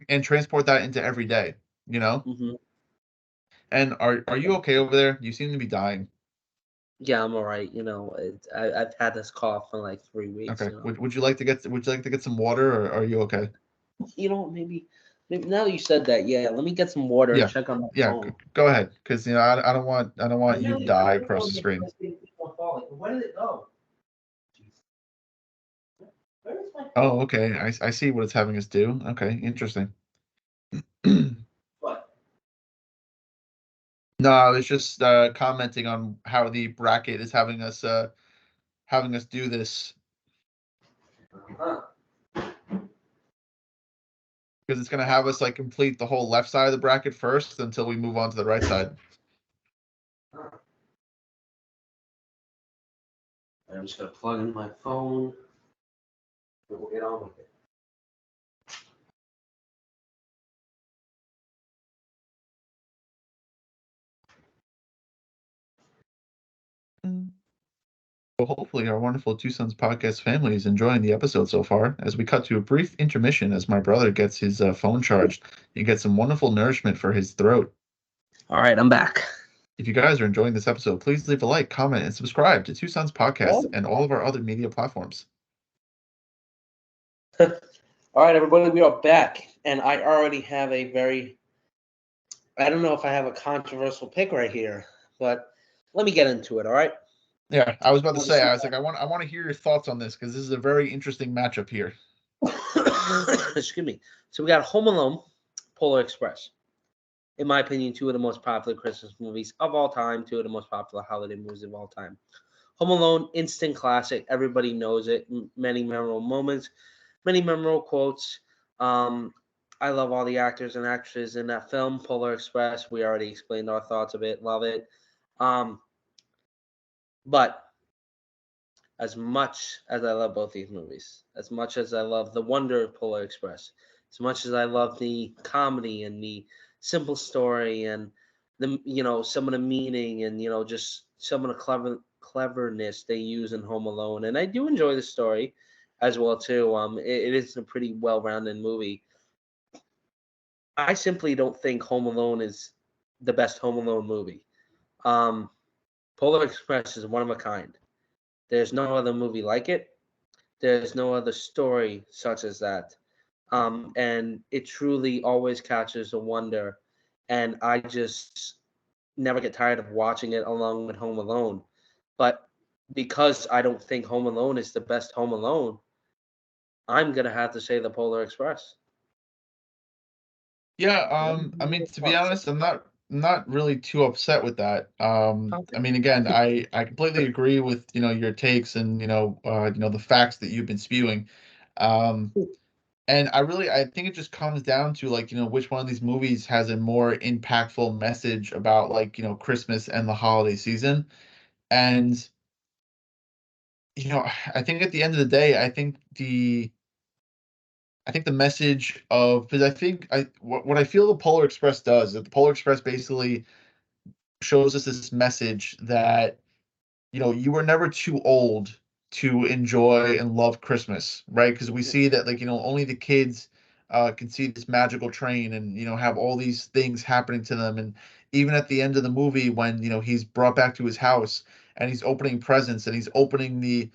and transport that into every day, you know? hmm And are you okay over there? You seem to be dying. Yeah, I'm all right. I've had this cough for like 3 weeks. Okay. Would you like to get some water or are you okay? Maybe now you said that. Yeah, let me get some water and Yeah, check on my yeah. phone. Go ahead, because I don't I want you to nearly die put it across on the the screen. this thing keeps on falling. Where did it go? Where is my phone? Oh, okay. I see what it's having us do. Okay, interesting. What? No, I was just commenting on how the bracket is having us do this Huh. because it's gonna have us like complete the whole left side of the bracket first until we move on to the right side. Huh. I'm just gonna plug in my phone. And we'll get on with it. Mm. Well, hopefully our wonderful Two Sons podcast family is enjoying the episode so far. As we cut to a brief intermission, as my brother gets his phone charged, he gets some wonderful nourishment for his throat. All right, I'm back. If you guys are enjoying this episode, please leave a like, comment, and subscribe to Two Sons Podcast Well, and all of our other media platforms. all right, everybody, we are back, and I already have a very. I don't know if I have a controversial pick right here, but let me get into it. All right. Yeah, I was about to say, Obviously, I was like, I want to hear your thoughts on this because this is a very interesting matchup here. excuse me. So we got Home Alone, Polar Express. In my opinion, two of the most popular Christmas movies of all time, two of the most popular holiday movies of all time. Home Alone, instant classic. Everybody knows it. Many memorable moments, many memorable quotes. Um, I love all the actors and actresses in that film, Polar Express. We already explained our thoughts of it. Love it. Um, but as much as I love both these movies, as much as I love the wonder of Polar Express, as much as I love the comedy and the simple story and the some of the meaning and just some of the cleverness they use in Home Alone, and I do enjoy the story as well too. It is a pretty well-rounded movie. I simply don't think Home Alone is the best Home Alone movie. Um, Polar Express is one of a kind. There's no other movie like it. There's no other story such as that. And it truly always catches a wonder. And I just never get tired of watching it along with Home Alone. But because I don't think Home Alone is the best Home Alone, I'm gonna have to say the Polar Express. Yeah, What are I mean, your to be thoughts? honest, I'm not really too upset with that. I Okay. mean, again, I completely agree with, your takes and, the facts that you've been spewing. Um, and I think it just comes down to like, which one of these movies has a more impactful message about like, Christmas and the holiday season. And, I think at the end of the day, I think the message of because I think what I feel the Polar Express does is that the Polar Express basically shows us this message that you were never too old to enjoy and love Christmas, right? Because we see that like only the kids can see this magical train and have all these things happening to them, and even at the end of the movie when he's brought back to his house and he's opening presents and he's opening the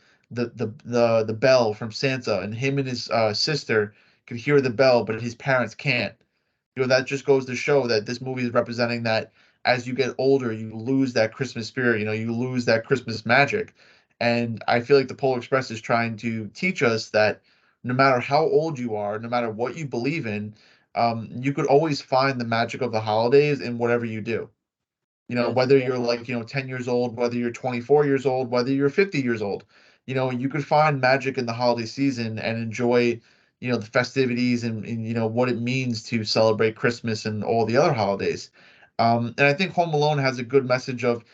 bell from Santa, and him and his sister could hear the bell, but his parents can't. That just goes to show that this movie is representing that as you get older, you lose that Christmas spirit, you lose that Christmas magic. And I feel like the Polar Express is trying to teach us that no matter how old you are, no matter what you believe in, you could always find the magic of the holidays in whatever you do. Yes. Whether you're like, 10 years old, whether you're 24 years old, whether you're 50 years old, you could find magic in the holiday season and enjoy, the festivities and what it means to celebrate Christmas and all the other holidays. And I think Home Alone has a good message of,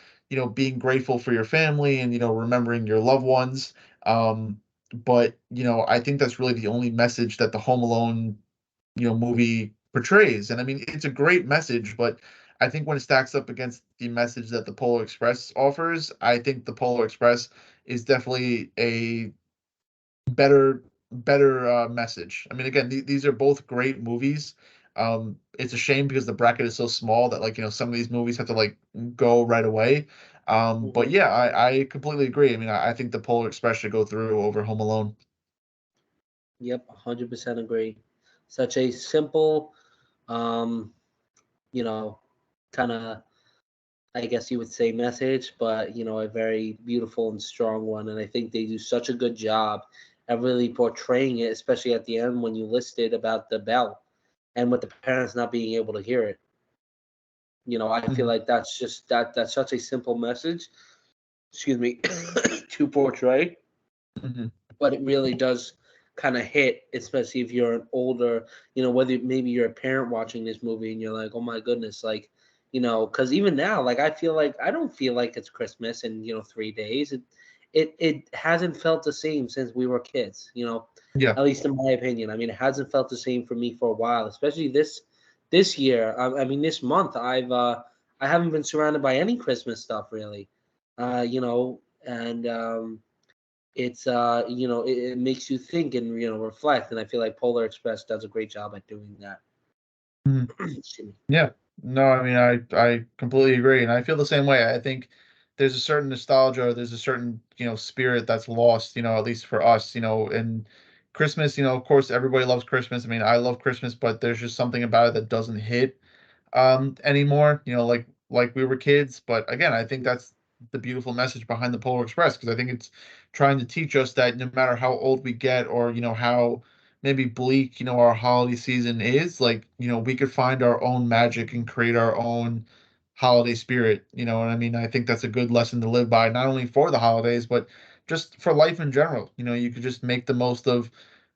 being grateful for your family and, remembering your loved ones. But, I think that's really the only message that the Home Alone movie portrays. And I mean, it's a great message, but I think when it stacks up against the message that the Polar Express offers, I think the Polar Express is definitely a better message. I mean, again, these are both great movies. It's a shame because the bracket is so small that like some of these movies have to like go right away. But Mhm. yeah, I completely agree. I mean, I think the Polar Express should go through over Home Alone. Yep, 100% agree. Such a simple, um, you know, kind of, I guess you would say message, but a very beautiful and strong one. And I think they do such a good job at really portraying it, especially at the end when you listed about the bell and with the parents not being able to hear it. I feel Mhm, like that's such a simple message, excuse me, to portray, mhm. but it really does kind of hit, especially if you're an older, whether maybe you're a parent watching this movie and you're like, oh my goodness, like, because even now, like, I don't feel like it's Christmas in 3 days. It hasn't felt the same since we were kids. Yeah. At least in my opinion. I mean, it hasn't felt the same for me for a while, especially this year. I mean, this month, I haven't been surrounded by any Christmas stuff really. And it's it makes you think and reflect, and I feel like Polar Express does a great job at doing that. Mhm. Excuse me. Yeah. No, I mean, I completely agree, and I feel the same way. I think there's a certain nostalgia, there's a certain, spirit that's lost, at least for us, and Christmas, of course, everybody loves Christmas. I mean, I love Christmas, but there's just something about it that doesn't hit anymore, like we were kids. But again, I think that's the beautiful message behind the Polar Express because I think it's trying to teach us that no matter how old we get or how maybe bleak our holiday season is, like we could find our own magic and create our own holiday spirit. And I mean, I think that's a good lesson to live by, not only for the holidays but just for life in general. You could just make the most of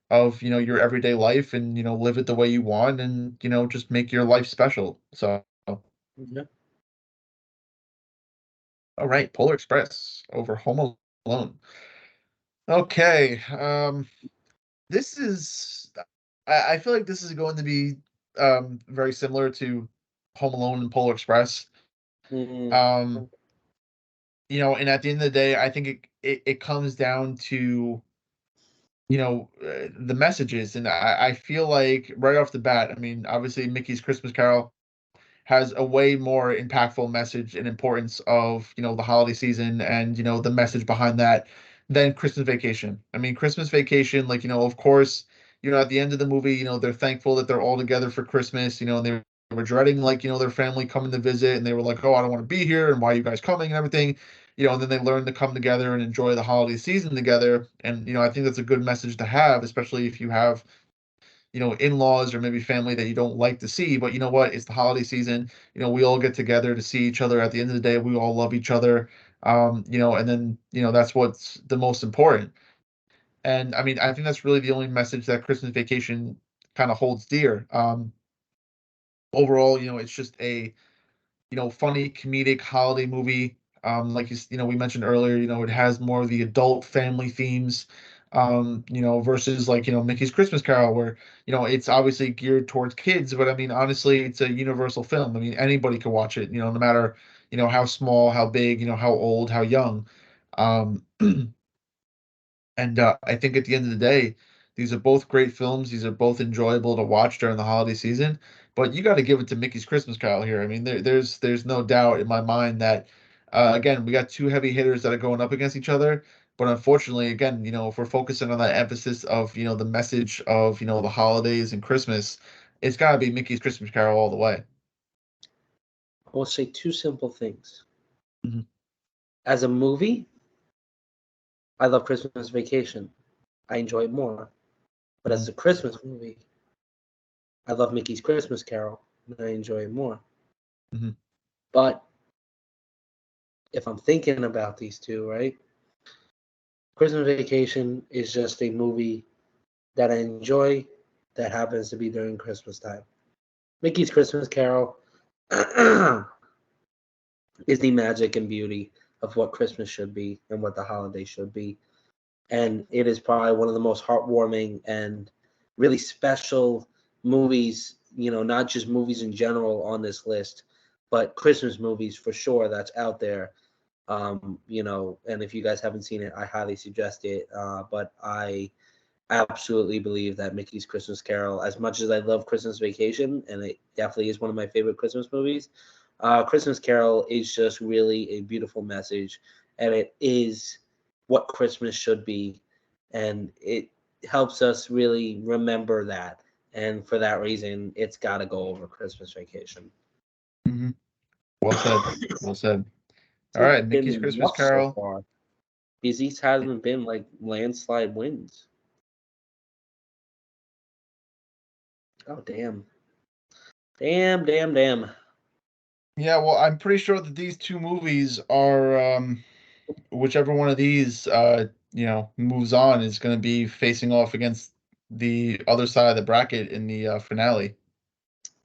of your everyday life, and live it the way you want, and just make your life special. So, Yeah. all right, Polar Express over Home Alone. Okay, this is I feel like this is going to be very similar to Home Alone and Polar Express. Mm, Um, and at the end of the day, I think it comes down to the messages, and I feel like right off the bat, I mean, obviously Mickey's Christmas Carol has a way more impactful message and importance of the holiday season, and the message behind that than Christmas Vacation. I mean, Christmas Vacation, like of course, at the end of the movie, they're thankful that they're all together for Christmas, and they were dreading like their family coming to visit, and they were like, oh, I don't want to be here, and why are you guys coming and everything. And then they learn to come together and enjoy the holiday season together. And I think that's a good message to have, especially if you have in-laws or maybe family that you don't like to see. But you know what? It's the holiday season. We all get together to see each other. At the end of the day, we all love each other. And then, that's what's the most important. And I mean, I think that's really the only message that Christmas Vacation kind of holds dear. Overall, it's just a funny comedic holiday movie. Like we mentioned earlier, it has more of the adult family themes, versus like, Mickey's Christmas Carol, where, it's obviously geared towards kids, but I mean, honestly, it's a universal film. I mean, anybody could watch it, no matter, how small, how big, how old, how young. Um, and I think at the end of the day, these are both great films. These are both enjoyable to watch during the holiday season. But you got to give it to Mickey's Christmas Carol here. I mean, there's no doubt in my mind that again, we got two heavy hitters that are going up against each other. But unfortunately, again, if we're focusing on that emphasis of the message of the holidays and Christmas, it's got to be Mickey's Christmas Carol all the way. I will say two simple things. Mhm. As a movie, I love Christmas Vacation. I enjoy it more. But as Mhm. a Christmas movie, I love Mickey's Christmas Carol, and I enjoy it more. Mhm. But if I'm thinking about these two, right? Christmas Vacation is just a movie that I enjoy that happens to be during Christmas time. Mickey's Christmas Carol is the magic and beauty of what Christmas should be and what the holiday should be. And it is probably one of the most heartwarming and really special movies, not just movies in general on this list, but Christmas movies for sure that's out there. And if you guys haven't seen it, I highly suggest it. But I absolutely believe that Mickey's Christmas Carol, as much as I love Christmas Vacation, and it definitely is one of my favorite Christmas movies, Christmas Carol is just really a beautiful message, and it is what Christmas should be, and it helps us really remember that. And for that reason, it's got to go over Christmas Vacation. Mhm. Well said. Well said. All It's right, Mickey's been Christmas rough so Carol. far. These hasn't been like landslide wins. Oh damn. Damn, damn, damn. Yeah, well, I'm pretty sure that these two movies are whichever one of these moves on is going to be facing off against the other side of the bracket in the finale.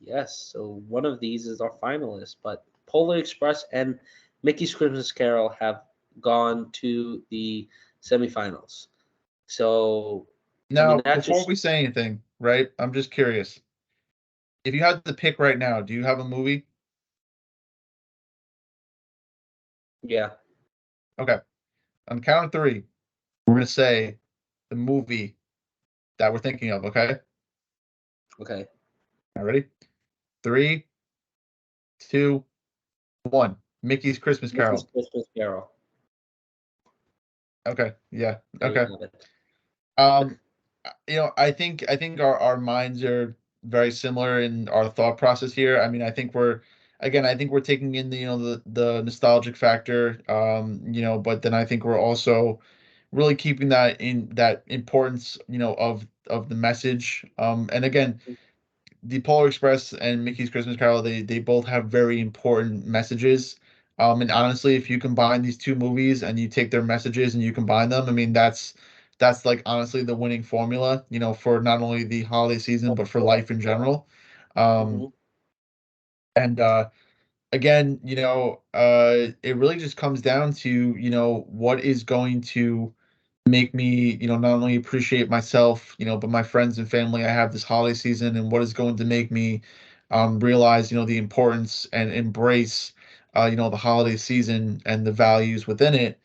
Yes, so one of these is our finalist, but Polar Express and Mickey's Christmas Carol have gone to the semifinals. So, I mean, Now, that before just, we say anything, right? I'm just curious. If you had to pick right now, do you have a movie? yeah, Okay. On the count of three, we're going to say the movie that we're thinking of, okay? okay. All ready? Three, two, one. Mickey's Christmas Mickey's Carol. Christmas Carol. Okay. Yeah. There you Okay. have it. Um, I think our minds are very similar in our thought process here. I mean, I think we're taking in the nostalgic factor, but then I think we're also really keeping that importance, of the message. And again, the Polar Express and Mickey's Christmas Carol, they both have very important messages. And honestly, if you combine these two movies and you take their messages and you combine them, I mean, that's that's like honestly the winning formula, for not only the holiday season but for life in general. Um, Mhm. and again, it really just comes down to, what is going to make me, not only appreciate myself, but my friends and family I have this holiday season, and what is going to make me realize, the importance and embrace, the holiday season and the values within it.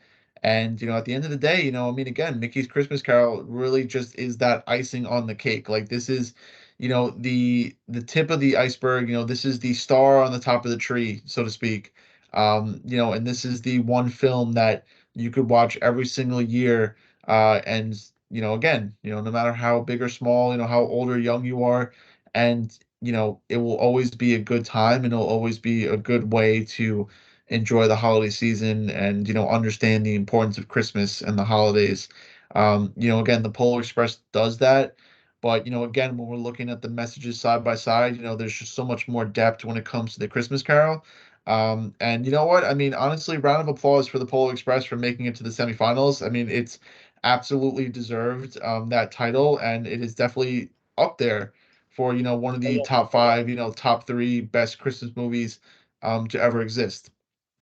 And, at the end of the day, I mean, again, Mickey's Christmas Carol really just is that icing on the cake. Like this is, the tip of the iceberg, this is the star on the top of the tree, so to speak. And this is the one film that you could watch every single year, and again, no matter how big or small, how old or young you are, and it will always be a good time, and it'll always be a good way to enjoy the holiday season, and understand the importance of Christmas and the holidays. Again, the Polar Express does that, but again, when we're looking at the messages side by side, there's just so much more depth when it comes to the Christmas Carol. And you know what? I mean, honestly, round of applause for the Polar Express for making it to the semifinals. I mean, it's absolutely deserved, that title, and it is definitely up there for, one of Oh, the yeah. top five, top three best Christmas movies to ever exist.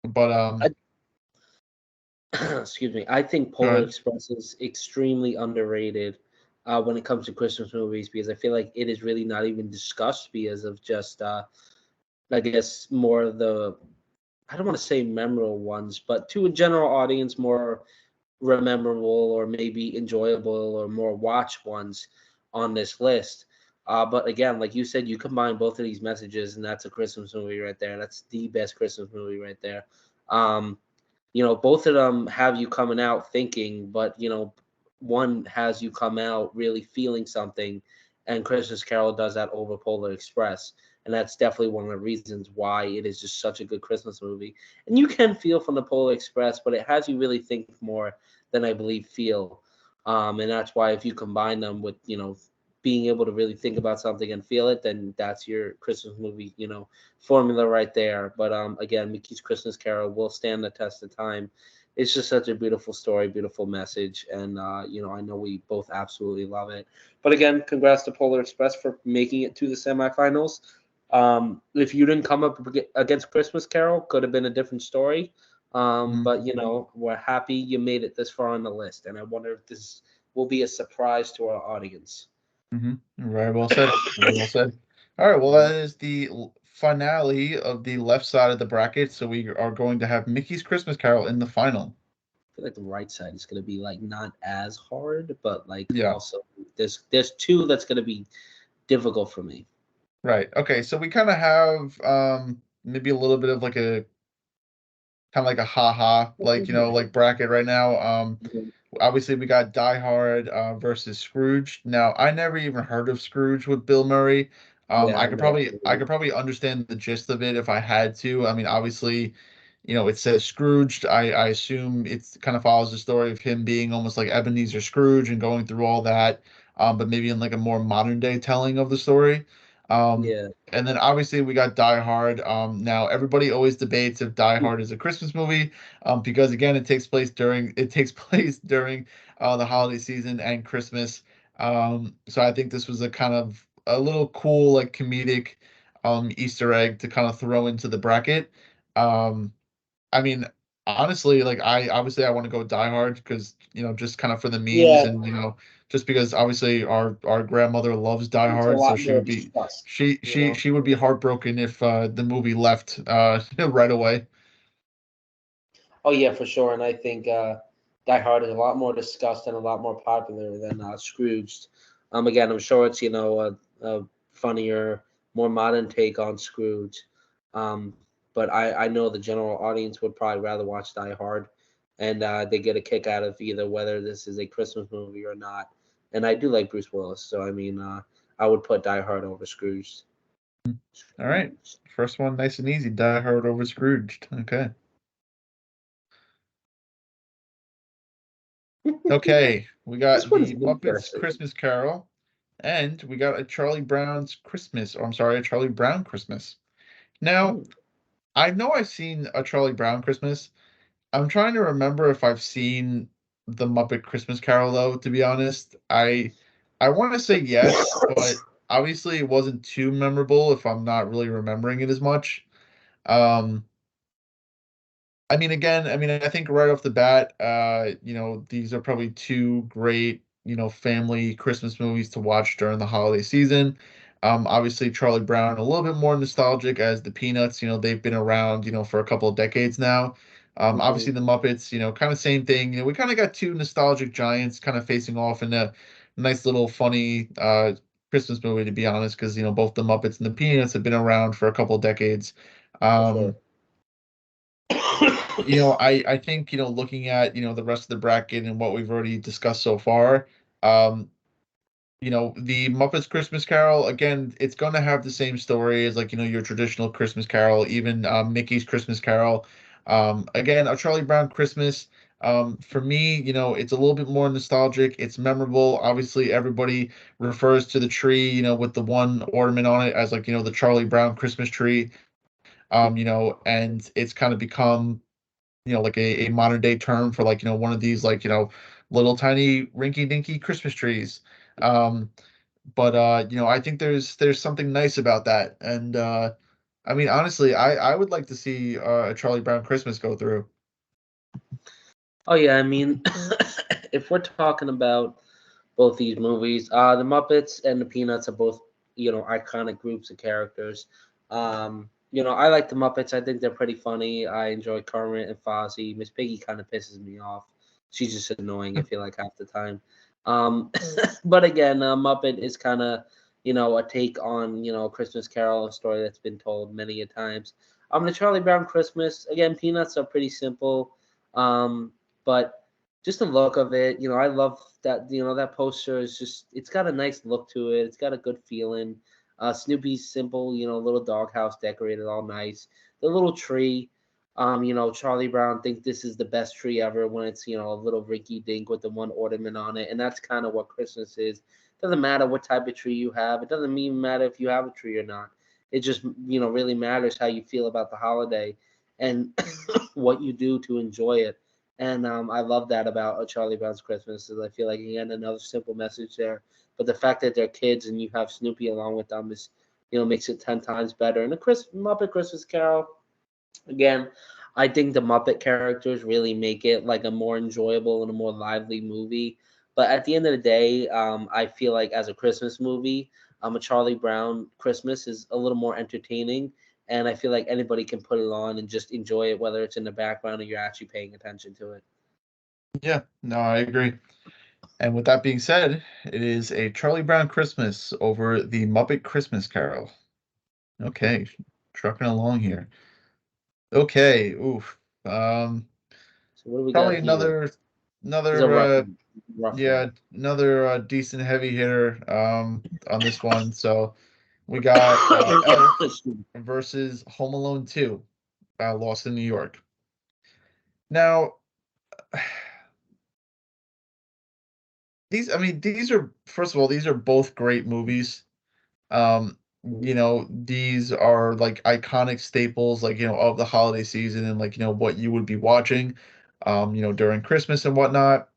But Excuse me. I think go Polar ahead. Express is extremely underrated when it comes to Christmas movies because I feel like it is really not even discussed because of just, I guess, more of the, I don't want to say memorable ones, but to a general audience, more memorable or maybe enjoyable or more watched ones on this list. But again, like you said, you combine both of these messages, and that's a Christmas movie right there. That's the best Christmas movie right there. Um, both of them have you coming out thinking, but one has you come out really feeling something, and Christmas Carol does that over Polar Express. And that's definitely one of the reasons why it is just such a good Christmas movie. And you can feel from the Polar Express, but it has you really think more than I believe feel. And that's why if you combine them with, being able to really think about something and feel it, then that's your Christmas movie, formula right there. But again, Mickey's Christmas Carol will stand the test of time. It's just such a beautiful story, beautiful message, and I know we both absolutely love it. But again, congrats to Polar Express for making it to the semifinals. If you didn't come up against Christmas Carol, could have been a different story. Mhm, But we're happy you made it this far on the list, and I wonder if this will be a surprise to our audience. Very well said. Very well said. All right, well, Mhm. that is the finale of the left side of the bracket. So we are going to have Mickey's Christmas Carol in the final. I feel like the right side is gonna be like not as hard, but like Yeah. also there's two that's gonna be difficult for me. Right. Okay. So we kind of have maybe a little bit of like a kind of like a ha-ha, like, like bracket right now. Mhm. Obviously we got Die Hard versus Scrooge. Now, I never even heard of Scrooge with Bill Murray. Yeah, I I could know. probably I could probably understand the gist of it if I had to. I mean, obviously, it says Scrooged. I assume it's kind of follows the story of him being almost like Ebenezer Scrooge and going through all that, but maybe in like a more modern day telling of the story. Yeah. And then obviously we got Die Hard. Now everybody always debates if Die Hard is a Christmas movie, because again it takes place during the holiday season and Christmas. So I think this was a kind of a little cool like comedic Easter egg to kind of throw into the bracket. Um, I mean, honestly, like I want to go Die Hard because just kind of for the memes, Yeah, and just because obviously our grandmother loves Die it's a Hard, so lot she more would be discussed, she you she know. she would be heartbroken if the movie left right away. Oh yeah, for sure. And I think Die Hard is a lot more discussed and a lot more popular than Scrooged. Again, I'm sure it's a funnier, more modern take on Scrooge. Um, but I know the general audience would probably rather watch Die Hard, and they get a kick out of either whether this is a Christmas movie or not. And I do like Bruce Willis, so I mean, I would put Die Hard over Scrooge. All right, Scrooge. first one nice and easy. Die Hard over Scrooged. Okay. Okay, we This got one's the Muppets interesting. Christmas Carol, and we got a Charlie Brown's Christmas, or I'm sorry, a Charlie Brown Christmas. Now, Hmm. I know I've seen a Charlie Brown Christmas. I'm trying to remember if I've seen the Muppet Christmas Carol though, to be honest. I want to say yes, but obviously it wasn't too memorable if I'm not really remembering it as much. Um, I mean, again, I mean, I think right off the bat, these are probably two great, family Christmas movies to watch during the holiday season. Obviously, Charlie Brown, a little bit more nostalgic as the Peanuts, they've been around, for a couple of decades now. Hmm. Obviously, the Muppets, kind of same thing. We kind of got two nostalgic giants kind of facing off in a nice little funny Christmas movie, to be honest, because, both the Muppets and the Peanuts have been around for a couple of decades. For sure. Um, I think, looking at, the rest of the bracket and what we've already discussed so far, um, the Muppets Christmas Carol, again, it's going to have the same story as like, your traditional Christmas Carol, even Mickey's Christmas Carol. Again, a Charlie Brown Christmas. For me, it's a little bit more nostalgic. It's memorable. Obviously, everybody refers to the tree, with the one ornament on it as like, the Charlie Brown Christmas tree. And it's kind of become like a modern day term for like, one of these like, little tiny rinky dinky Christmas trees. Um, but I think there's something nice about that. And I mean, honestly, I would like to see a Charlie Brown Christmas go through. Oh yeah, I mean, if we're talking about both these movies, the Muppets and the Peanuts are both iconic groups of characters. I like the Muppets. I think they're pretty funny. I enjoy Kermit and Fozzie. Miss Piggy kind of pisses me off. She's just annoying. I feel like half the time. Um, but again, Muppet is kind of a take on Christmas Carol, a story that's been told many a times. The Charlie Brown Christmas again. Peanuts are pretty simple. But just the look of it, I love that. That poster is it's got a nice look to it. It's got a good feeling. Snoopy's simple, little doghouse decorated all nice. The little tree, Charlie Brown think this is the best tree ever when it's a little rinky dink with the one ornament on it, and that's kind of what Christmas is. Doesn't matter what type of tree you have. It doesn't even matter if you have a tree or not. It just really matters how you feel about the holiday and what you do to enjoy it. And I love that about a Charlie Brown's Christmas. Is I feel like again another simple message there, but the fact that they're kids and you have Snoopy along with them is, makes it 10 times better. And the Muppet Christmas Carol, again, I think the Muppet characters really make it like a more enjoyable and a more lively movie. But at the end of the day, I feel like as a Christmas movie, a Charlie Brown Christmas is a little more entertaining, and I feel like anybody can put it on and just enjoy it, whether it's in the background or you're actually paying attention to it. Yeah, no, I agree. And with that being said, it is a Charlie Brown Christmas over the Muppet Christmas Carol. Okay, trucking along here. Okay, oof. Um, So what do we Probably got here? This is a another rough one. yeah, another decent heavy hitter on this one. So we got Elf versus Home Alone 2, Lost in New York. Now, these are, first of all, these are both great movies. Um, these are like iconic staples, like, of the holiday season and like, what you would be watching, during Christmas and whatnot.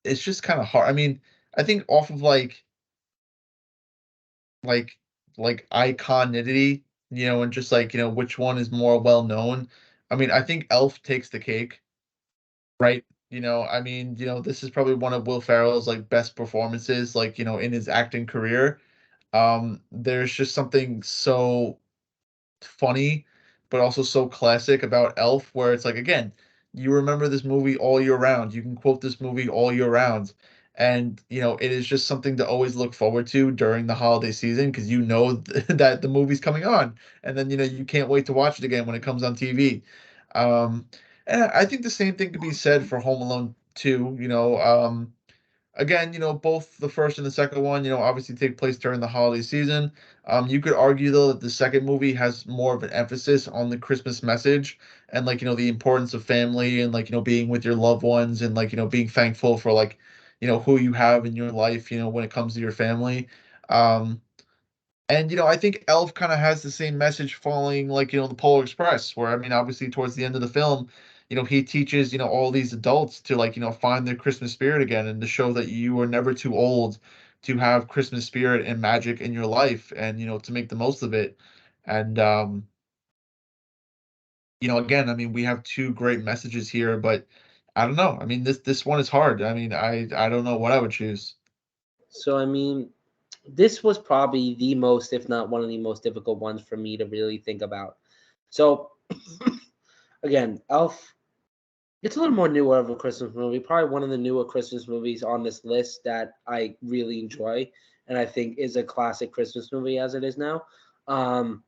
It's just kind of hard. I mean, I think off of like like iconity, and just like, which one is more well known. I mean, I think Elf takes the cake, right? This is probably one of Will Ferrell's like best performances, like, in his acting career. There's just something so funny, but also so classic about Elf, where it's like, again, you remember this movie all year round. You can quote this movie all year round. And, it is just something to always look forward to during the holiday season because that the movie's coming on. And then, you can't wait to watch it again when it comes on TV. Um, and I think the same thing could be said for Home Alone 2. Again, both the first and the second one, obviously take place during the holiday season. You could argue though that the second movie has more of an emphasis on the Christmas message and like, the importance of family and like, being with your loved ones and like, being thankful for like, who you have in your life, when it comes to your family. Um, and I think Elf kind of has the same message following like, the Polar Express, where I mean, obviously towards the end of the film, he teaches, all these adults to, like, find their Christmas spirit again, and to show that you are never too old to have Christmas spirit and magic in your life, and, to make the most of it. And, again, I mean, we have two great messages here, but I don't know. I mean, this one is hard. I mean, I don't know what I would choose. So I mean, this was probably the most, if not one of the most difficult ones for me to really think about. So again, Elf, it's a little more newer of a Christmas movie, probably one of the newer Christmas movies on this list that I really enjoy and I think is a classic Christmas movie as it is now. Um,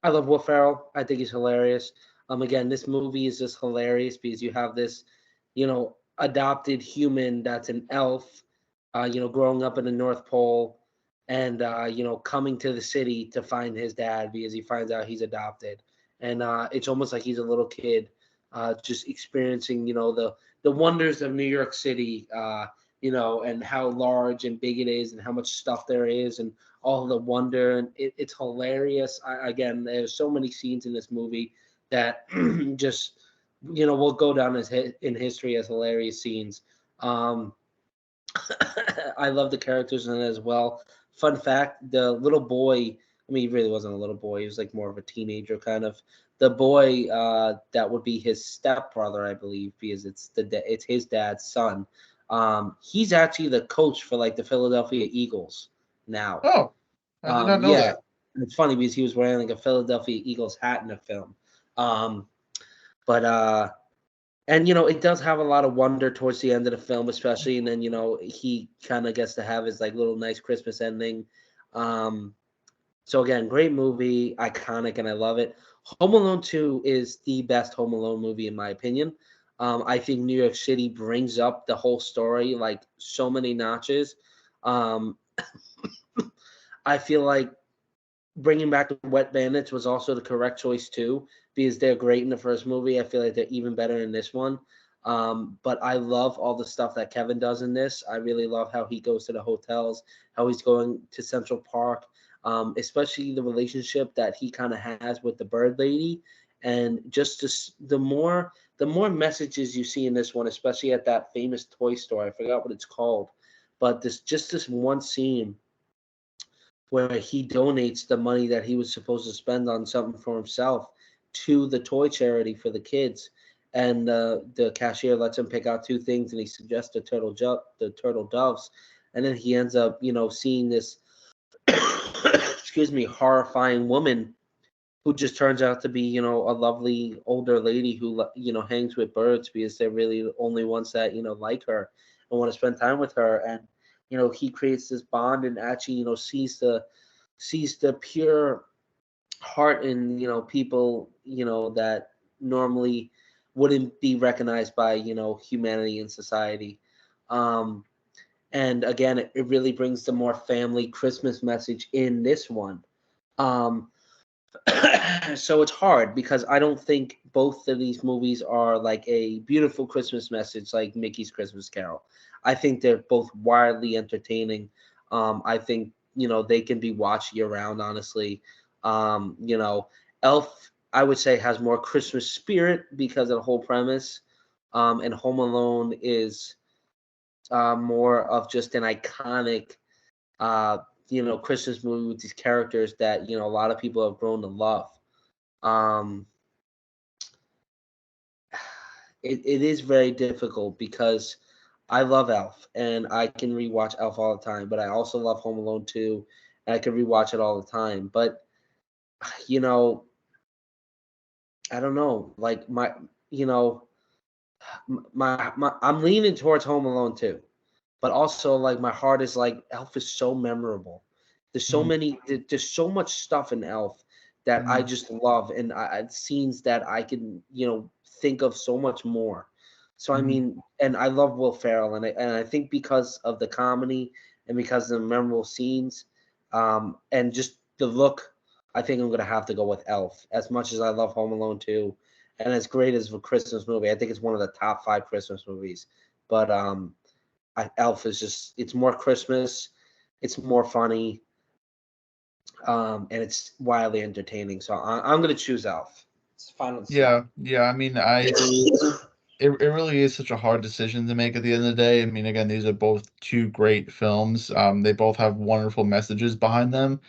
I love Will Ferrell. I think he's hilarious. Again, this movie is just hilarious because you have this, adopted human that's an elf, growing up in the North Pole, and coming to the city to find his dad because he finds out he's adopted, and it's almost like he's a little kid, just experiencing, the wonders of New York City, and how large and big it is, and how much stuff there is, and all the wonder, and it's hilarious. Again, there's so many scenes in this movie that just will go down as in history as hilarious scenes. Um, I love the characters in it as well. Fun fact: the little boy. I mean, he really wasn't a little boy. He was like more of a teenager, kind of. The boy that would be his stepbrother, I believe, because it's his dad's son. He's actually the coach for like the Philadelphia Eagles now. Oh, I did not know Yeah, that. it's funny because he was wearing like a Philadelphia Eagles hat in the film. Um, but and it does have a lot of wonder towards the end of the film, especially, and then he kind of gets to have his like little nice Christmas ending. Um, so again, great movie, iconic, and I love it. Home Alone 2 is the best Home Alone movie in my opinion. I think New York City brings up the whole story like so many notches. Um, I feel like bringing back the Wet Bandits was also the correct choice too, because they're great in the first movie. I feel like they're even better in this one. But I love all the stuff that Kevin does in this. I really love how he goes to the hotels, how he's going to Central Park, especially the relationship that he kind of has with the bird lady, and just the more messages you see in this one, especially at that famous toy store. I forgot what it's called, but this one scene where he donates the money that he was supposed to spend on something for himself to the toy charity for the kids. And the cashier lets him pick out two things, and he suggests the turtle doves, and then he ends up, seeing this, excuse me, horrifying woman who just turns out to be, a lovely older lady who, hangs with birds because they're really the only ones that, like her and want to spend time with her. And, he creates this bond and actually, sees the pure heart in, people, that normally wouldn't be recognized by, humanity and society. Um, and again, it really brings the more family Christmas message in this one. Um, so it's hard because I don't think both of these movies are like a beautiful Christmas message like Mickey's Christmas Carol. I think they're both wildly entertaining. I think they can be watched year round. Honestly, Elf I would say has more Christmas spirit because of the whole premise, and Home Alone is more of just an iconic uh, Christmas movie with these characters that a lot of people have grown to love. Um, it is very difficult because I love Elf and I can rewatch Elf all the time, but I also love Home Alone 2 and I can rewatch it all the time. But you know, I don't know, like you know, my I'm leaning towards Home Alone 2, but also like my heart is like Elf is so memorable. Mhm, There's so much stuff in Elf that I mhm, just love, and scenes that I can think of so much more. So I mhm. mean, and I love Will Ferrell, and I think because of the comedy and because of the memorable scenes, and just the look, I think I'm gonna have to go with Elf. As much as I love Home Alone 2, and as great as a Christmas movie, I think it's one of the top five Christmas movies. But Elf is just it's more Christmas, it's more funny, and it's wildly entertaining. So I'm gonna choose Elf. It's final Yeah, slot. yeah. I mean, it really is such a hard decision to make at the end of the day. I mean, again, these are both two great films. They both have wonderful messages behind them.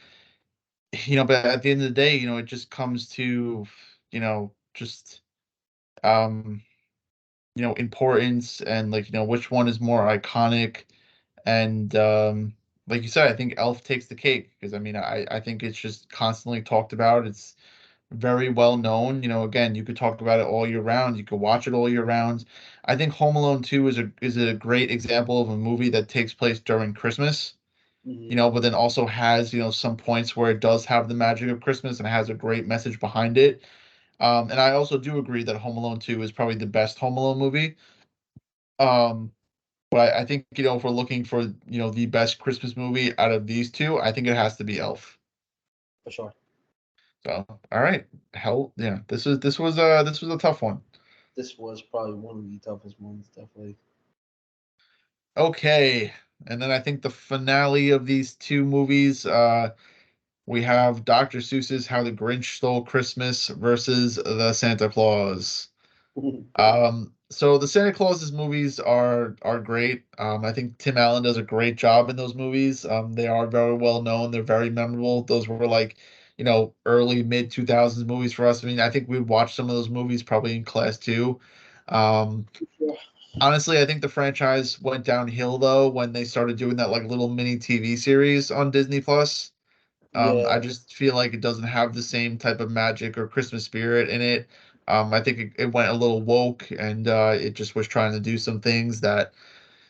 But at the end of the day, it just comes to, just um, importance and like, which one is more iconic. And like you said, I think Elf takes the cake because I mean, I think it's just constantly talked about. It's very well known. Again, you could talk about it all year round. You could watch it all year round. I think Home Alone 2 is a great example of a movie that takes place during Christmas, Hmm. but then also has, some points where it does have the magic of Christmas and has a great message behind it. And I also do agree that Home Alone 2 is probably the best Home Alone movie. Um, but I think, if we're looking for, the best Christmas movie out of these two, I think it has to be Elf. For sure. So, all right. Hell, yeah. This was a tough one. This was probably one of the toughest ones, definitely. Okay. And then I think the finale of these two movies, we have Dr. Seuss's How the Grinch Stole Christmas versus the Santa Claus. So the Santa Claus's movies are great. I think Tim Allen does a great job in those movies. They are very well known. They're very memorable. Those were like, early mid 2000s movies for us. I mean, I think we watched some of those movies probably in class too. Um, Yeah. Honestly, I think the franchise went downhill though when they started doing that like little mini TV series on Disney Plus. I Yeah. just feel like it doesn't have the same type of magic or Christmas spirit in it. I think it went a little woke and it just was trying to do some things that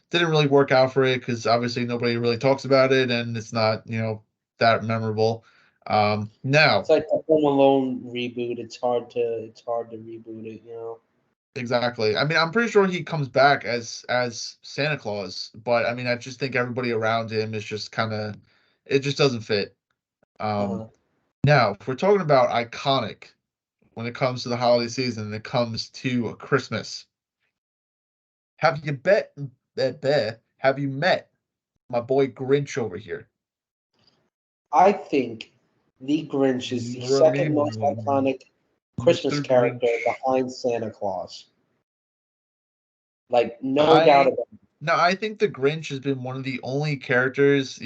didn't really work out for it because obviously nobody really talks about it and it's not, that memorable. It's Now, like the Home Alone reboot. It's hard to reboot it, you know. exactly. I mean, I'm pretty sure he comes back as Santa Claus, but I mean, I just think everybody around him is just kind of it just doesn't fit. Um, Uh-huh. Now, if we're talking about iconic when it comes to the holiday season and it comes to Christmas, have you have you met my boy Grinch over here? I think the Grinch is the second most iconic Christmas Mr. character Grinch. behind Santa Claus. Like, no doubt I about it. No, I think the Grinch has been one of the only characters,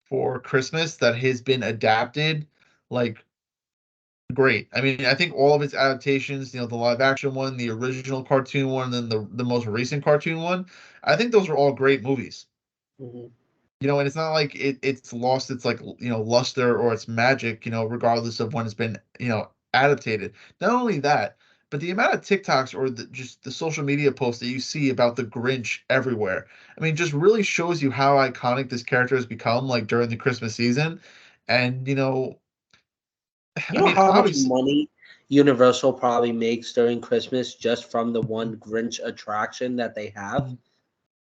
for Christmas that has been adapted like great. I mean, I think all of its adaptations, the live action one, the original cartoon one, and then the most recent cartoon one, I think those are all great movies. Hmm. And it's not like it's lost its like luster or its magic, regardless of when it's been, adapted. Not only that, but the amount of TikToks or just the social media posts that you see about the Grinch everywhere. I mean, just really shows you how iconic this character has become like during the Christmas season. And You I know mean, how much obviously, money Universal probably makes during Christmas just from the one Grinch attraction that they have?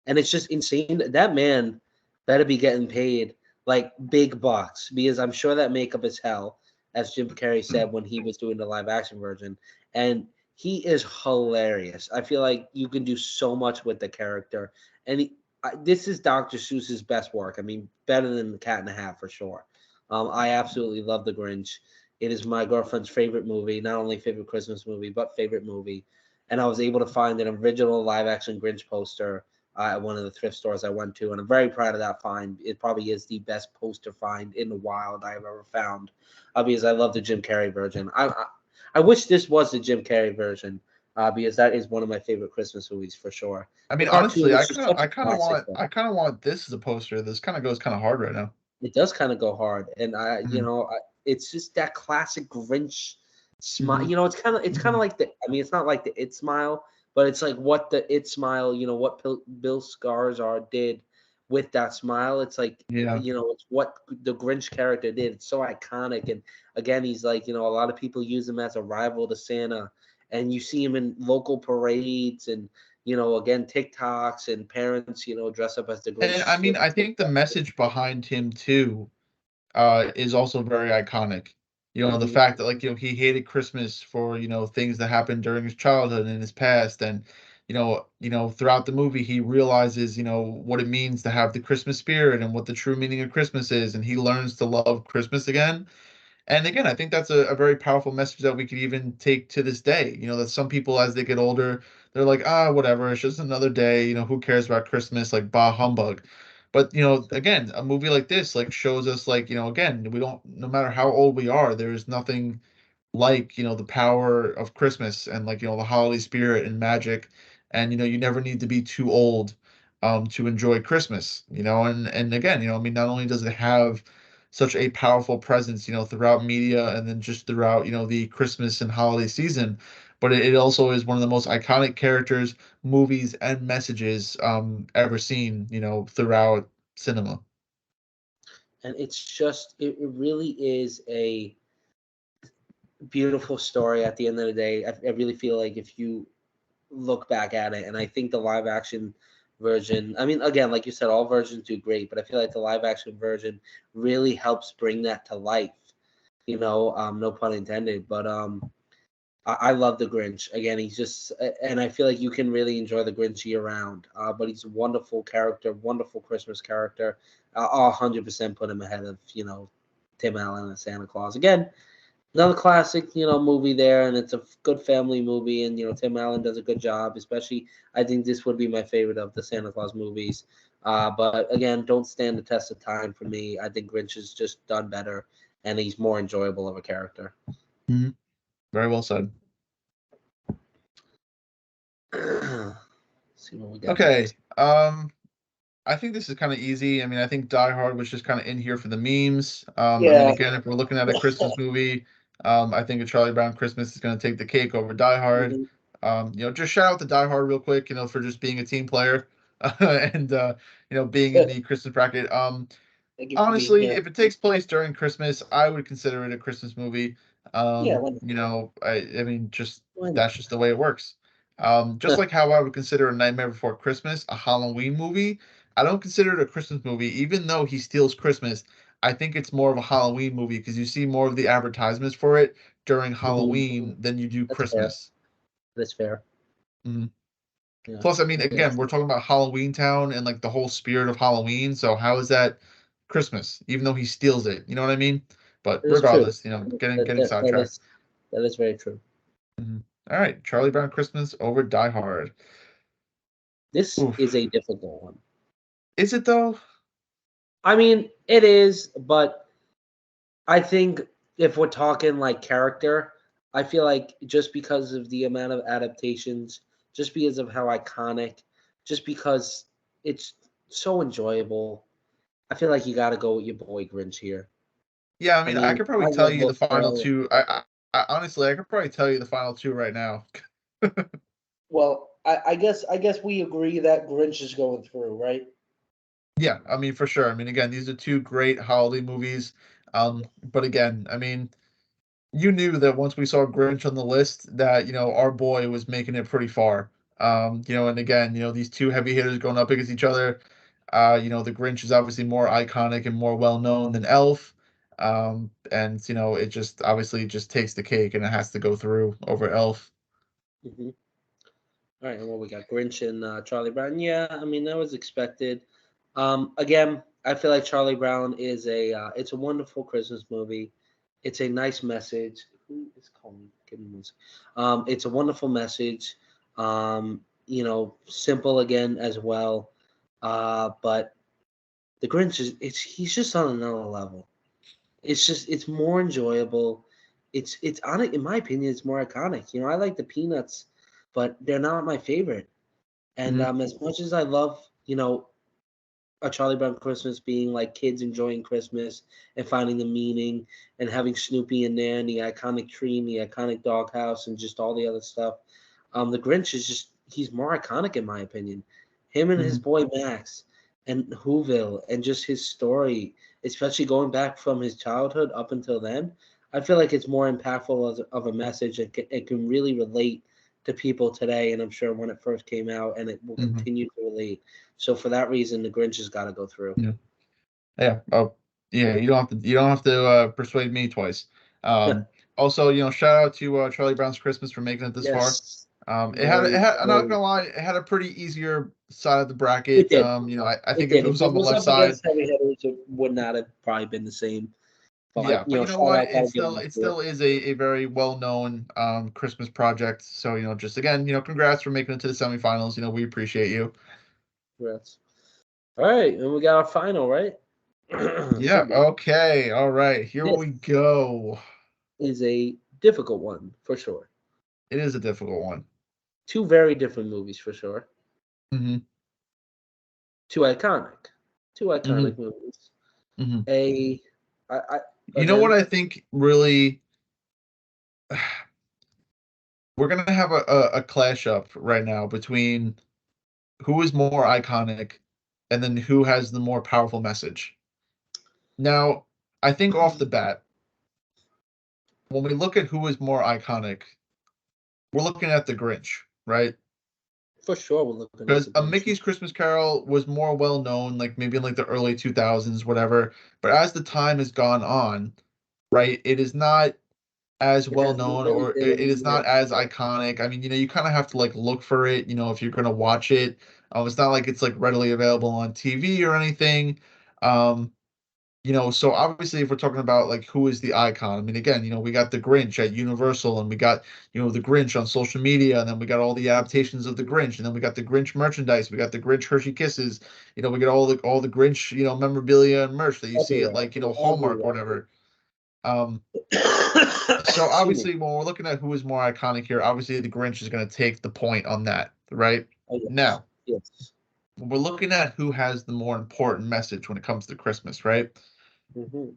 And it's just insane. That man better be getting paid like big bucks because I'm sure that makeup is hell, as Jim Carrey said when he was doing the live action version. And he is hilarious. I feel like you can do so much with the character. And this is Dr. Seuss's best work. I mean, better than The Cat in the Hat for sure. I absolutely love The Grinch. It is my girlfriend's favorite movie, not only favorite Christmas movie, but favorite movie. And I was able to find an original live action Grinch poster at one of the thrift stores I went to, and I'm very proud of that find. It probably is the best poster find in the wild I've ever found, because I love the Jim Carrey version. I wish this was the Jim Carrey version, because that is one of my favorite Christmas movies for sure. I The mean, cartoon honestly, is just such a classic, though. I kind of want this as a poster. This kind of goes kind of hard right now. It does kind of go hard, and Mm-hmm. it's just that classic Grinch smile. Mm-hmm. It's kind of like the. I mean, it's not like the It smile, but it's like what the It smile. What Bill Skarsgård did with that smile. It's like Yeah. it's what the Grinch character did. It's so iconic, and again, he's like a lot of people use him as a rival to Santa, and you see him in local parades and. Again, TikToks and parents, dress up as the And Grinch. I mean, I think the message behind him too is also very iconic. The Mhm. fact that like he hated Christmas for things that happened during his childhood and his past, and throughout the movie he realizes what it means to have the Christmas spirit and what the true meaning of Christmas is, and he learns to love Christmas again. And again, I think that's a very powerful message that we could even take to this day. That some people, as they get older, they're like, whatever, it's just another day. Who cares about Christmas? Like, bah humbug. But again, a movie like this like shows us like again, we don't, no matter how old we are, there is nothing like the power of Christmas and like the holiday spirit and magic, and you never need to be too old to enjoy Christmas. And again, I mean, not only does it have such a powerful presence throughout media and then just throughout the Christmas and holiday season, but it also is one of the most iconic characters, movies, and messages ever seen throughout cinema. And it's just it really is a beautiful story at the end of the day. I really feel like if you look back at it, and I think the live action version, I mean, again, like you said, all versions do great, but I feel like the live action version really helps bring that to life. No pun intended, but I love the Grinch. Again, he's just, and I feel like you can really enjoy the Grinch year round. But he's a wonderful character, wonderful Christmas character. I'll 100% put him ahead of Tim Allen and Santa Claus. Again, another classic movie there, and it's a good family movie, and Tim Allen does a good job. Especially, I think this would be my favorite of the Santa Claus movies. But again, don't stand the test of time for me. I think Grinch is just done better, and he's more enjoyable of a character. Mhm. Very well said. See what we got Okay. next. I think this is kind of easy. I mean, I think Die Hard was just kind of in here for the memes. I mean, Yeah. again, if we're looking at a Christmas movie, I think a Charlie Brown Christmas is going to take the cake over Die Hard. Hmm. Just shout out to Die Hard real quick, for just being a team player and being in the Christmas bracket. Thank you for being Honestly, here. if it takes place during Christmas, I would consider it a Christmas movie. Yeah, why not? I mean, just Why not? that's just the way it works. Just like how I would consider A Nightmare Before Christmas a Halloween movie, I don't consider it a Christmas movie, even though he steals Christmas. I think it's more of a Halloween movie because you see more of the advertisements for it during Hmm. Halloween than you do That's fair. Christmas. That's fair. Mhm. Yeah. Plus, I mean, Yeah. again, we're talking about Halloween Town and like the whole spirit of Halloween. So how is that Christmas, even though he steals it? You know what I mean? But That is true. regardless, getting sidetracked. That is very true. Mhm. All right, Charlie Brown Christmas over Die Hard. This is Oof. a difficult one. Is it though? I mean, it is, but I think if we're talking like character, I feel like just because of the amount of adaptations, just because of how iconic, just because it's so enjoyable, I feel like you got to go with your boy Grinch here. Yeah, I I mean, I mean, could probably I tell love you the Will final Ferrell. two. I honestly, I could probably tell you the final two right now. Well, I guess we agree that Grinch is going through, right? Yeah, I mean, for sure. I mean, again, these are two great holiday movies. But again, I mean, you knew that once we saw Grinch on the list that, our boy was making it pretty far. And again, these two heavy hitters going up against each other. The Grinch is obviously more iconic and more well known than Elf. And it just obviously just takes the cake and it has to go through over Elf. Hmm. All right, and what we got? Grinch and Charlie Brown. Yeah, I mean that was expected. Again, I feel like Charlie Brown is it's a wonderful Christmas movie. It's a nice message. Who is calling? Give me one second. It's a wonderful message. Simple again as well. But the Grinch he's just on another level. It's more enjoyable. It's on it in my opinion. It's more iconic. I like the Peanuts, but they're not my favorite. And Mhm, as much as I love, a Charlie Brown Christmas being like kids enjoying Christmas and finding the meaning and having Snoopy in there and the iconic tree and the iconic doghouse and just all the other stuff. The Grinch is he's more iconic in my opinion. Him and his mhm, boy Max and Whoville and just his story, especially going back from his childhood up until then. I feel like it's more impactful of a message and it can really relate to people today. And I'm sure when it first came out, and it will mhm. continue to relate. So for that reason, the Grinch has got to go through. Yeah. Yeah. Oh, yeah. You don't have to persuade me twice. Um, Also, shout out to Charlie Brown's Christmas for making it this far. Yes, I'm not very. gonna lie, it had a pretty easier side of the It bracket. did. I It think if did. it If was it on the was left up side, against heavy hitters, it would not have probably been the same Yeah, But but you know shout what? out, gotta It give still it up it to it. still is a very well-known Christmas project. So, just again, congrats for making it to the semifinals. We appreciate you. Congrats. All right, and we got our final, right? Yeah, Should be. okay. All right. Here This we go. is a difficult one for sure. It is a difficult one. Two very different movies for sure. Hmm. Two iconic. Two Hmm. iconic movies. Hmm. A I You know what again. I think really we're gonna have a clash up right now between who is more iconic and then who has the more powerful message. Now, I think off the bat, when we look at who is more iconic, we're looking at the Grinch, right? For sure, we're looking at Because the A Grinch. Mickey's Christmas Carol was more well known, like maybe in like the early 2000s, whatever. But as the time has gone on, right, it is not as It well has no known, or it credibility is yet. not as iconic. I mean, you kind of have to like look for it, if you're gonna watch it. It's not like it's like readily available on TV or anything. Um, so obviously if we're talking about like who is the icon, I mean, again, we got the Grinch at Universal, and we got, the Grinch on social media, and then we got all the adaptations of the Grinch, and then we got the Grinch merchandise, we got the Grinch Hershey Kisses, we get all the Grinch, memorabilia and merch that you see at Everywhere. like, They're Hallmark or everywhere. whatever. Um, so Excuse me. obviously when we're looking at who is more iconic here, obviously the Grinch is going to take the point on that, right? Oh, yes. Now, Yes. when we're looking at who has the more important message when it comes to Christmas, right? Mm-hmm.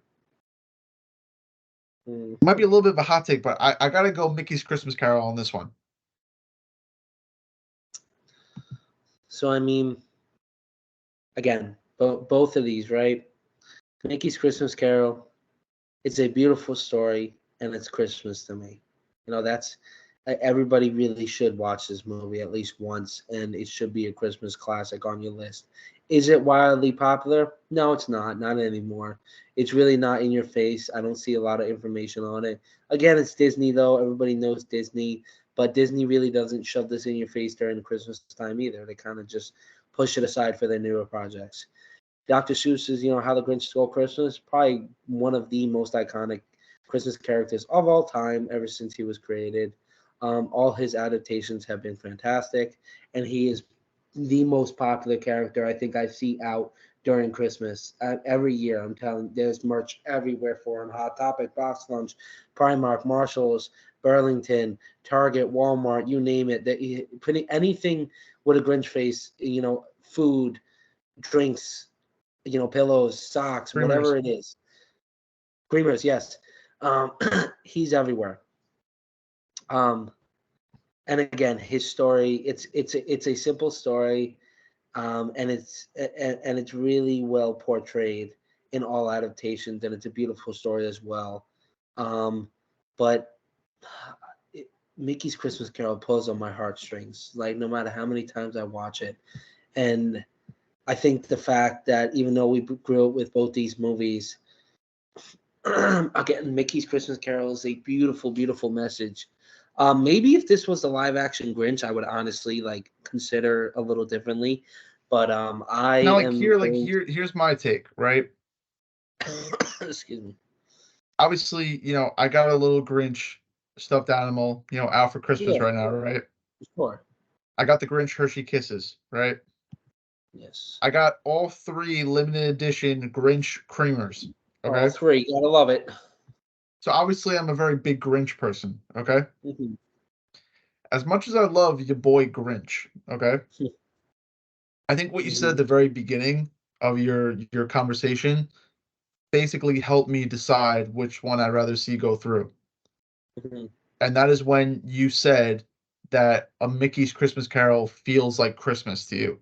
Might be Mm-hmm. a little bit of a hot take, but I gotta go Mickey's Christmas Carol on this one. So I mean, again, both of these, right? Mickey's Christmas Carol. It's a beautiful story, and it's Christmas to me. That's everybody really should watch this movie at least once, and it should be a Christmas classic on your list. Is it wildly popular? No, it's not anymore. It's really not in your face. I don't see a lot of information on it. Again, it's Disney though. Everybody knows Disney, but Disney really doesn't shove this in your face during Christmas time either. They kind of just push it aside for their newer projects. Dr. Seuss's, How the Grinch Stole Christmas, probably one of the most iconic Christmas characters of all time ever since he was created. All his adaptations have been fantastic, and he is the most popular character I think I see out during Christmas. Every year, I'm telling, there's merch everywhere for him. Hot Topic, Box Lunch, Primark, Marshalls, Burlington, Target, Walmart, you name it. Putting anything with a Grinch face, food, drinks, pillows, socks, Dreamers. whatever it is. Creamers, yes. He's everywhere. Um, and again, his story, it's a simple story, and it's really well portrayed in all adaptations, and it's a beautiful story as well. But Mickey's Christmas Carol pulls on my heartstrings, like no matter how many times I watch it, and I think the fact that even though we grew up with both these movies, again, Mickey's Christmas Carol is a beautiful, beautiful message. Maybe if this was a live action Grinch, I would honestly like consider a little differently. But I Now, am going. here's my take, right? Excuse me. Obviously, I got a little Grinch stuffed animal, out for Christmas Yeah, right now, right? sure. I got the Grinch Hershey Kisses, right? Yes. I got all three limited edition Grinch creamers. All Okay. three. Gotta love it. So obviously I'm a very big Grinch person. Okay. Mhm. As much as I love your boy Grinch, okay, I think what you said at Mhm. the very beginning of your conversation basically helped me decide which one I'd rather see go through. Mhm. And that is when you said that A Mickey's Christmas Carol feels like Christmas to you.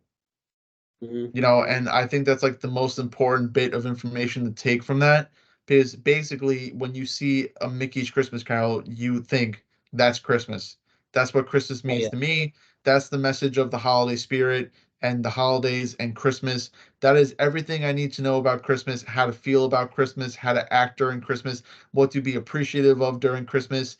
Mhm. And I think that's like the most important bit of information to take from that, because basically when you see A Mickey's Christmas Carol, you think that's Christmas. That's what Christmas Oh means yeah. to me. That's the message of the holiday spirit and the holidays and Christmas. That is everything I need to know about Christmas, how to feel about Christmas, how to act during Christmas, what to be appreciative of during Christmas.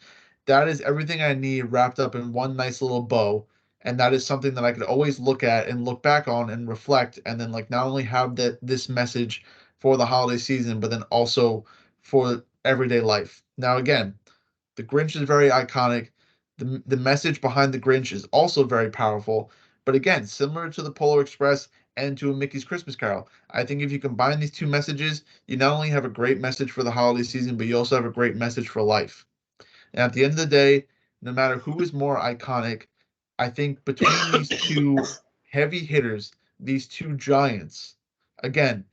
That is everything I need wrapped up in one nice little bow, and that is something that I could always look at and look back on and reflect, and then like not only have that this message for the holiday season, but then also for everyday life. Now, again, the Grinch is very iconic. The message behind the Grinch is also very powerful. But again, similar to the Polar Express and to a Mickey's Christmas Carol, I think if you combine these two messages, you not only have a great message for the holiday season, but you also have a great message for life. And at the end of the day, no matter who is more iconic, I think between these two heavy hitters, these two giants, again,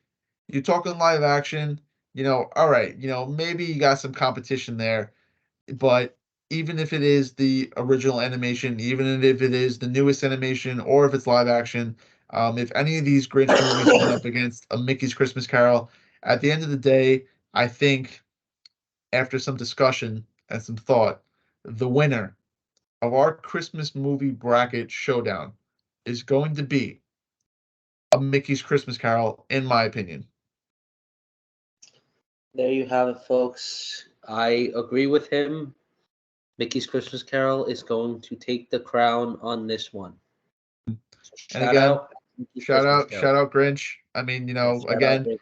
you're talking live action, all right, maybe you got some competition there, but even if it is the original animation, even if it is the newest animation, or if it's live action, if any of these Grinch movies went up against a Mickey's Christmas Carol, at the end of the day, I think after some discussion and some thought, the winner of our Christmas movie bracket showdown is going to be a Mickey's Christmas Carol, in my opinion. There you have it, folks. I agree with him. Mickey's Christmas Carol is going to take the crown on this one. And Shout again, out Mickey's Christmas Carol. shout out Grinch. I mean, Yes, shout out again, Grinch.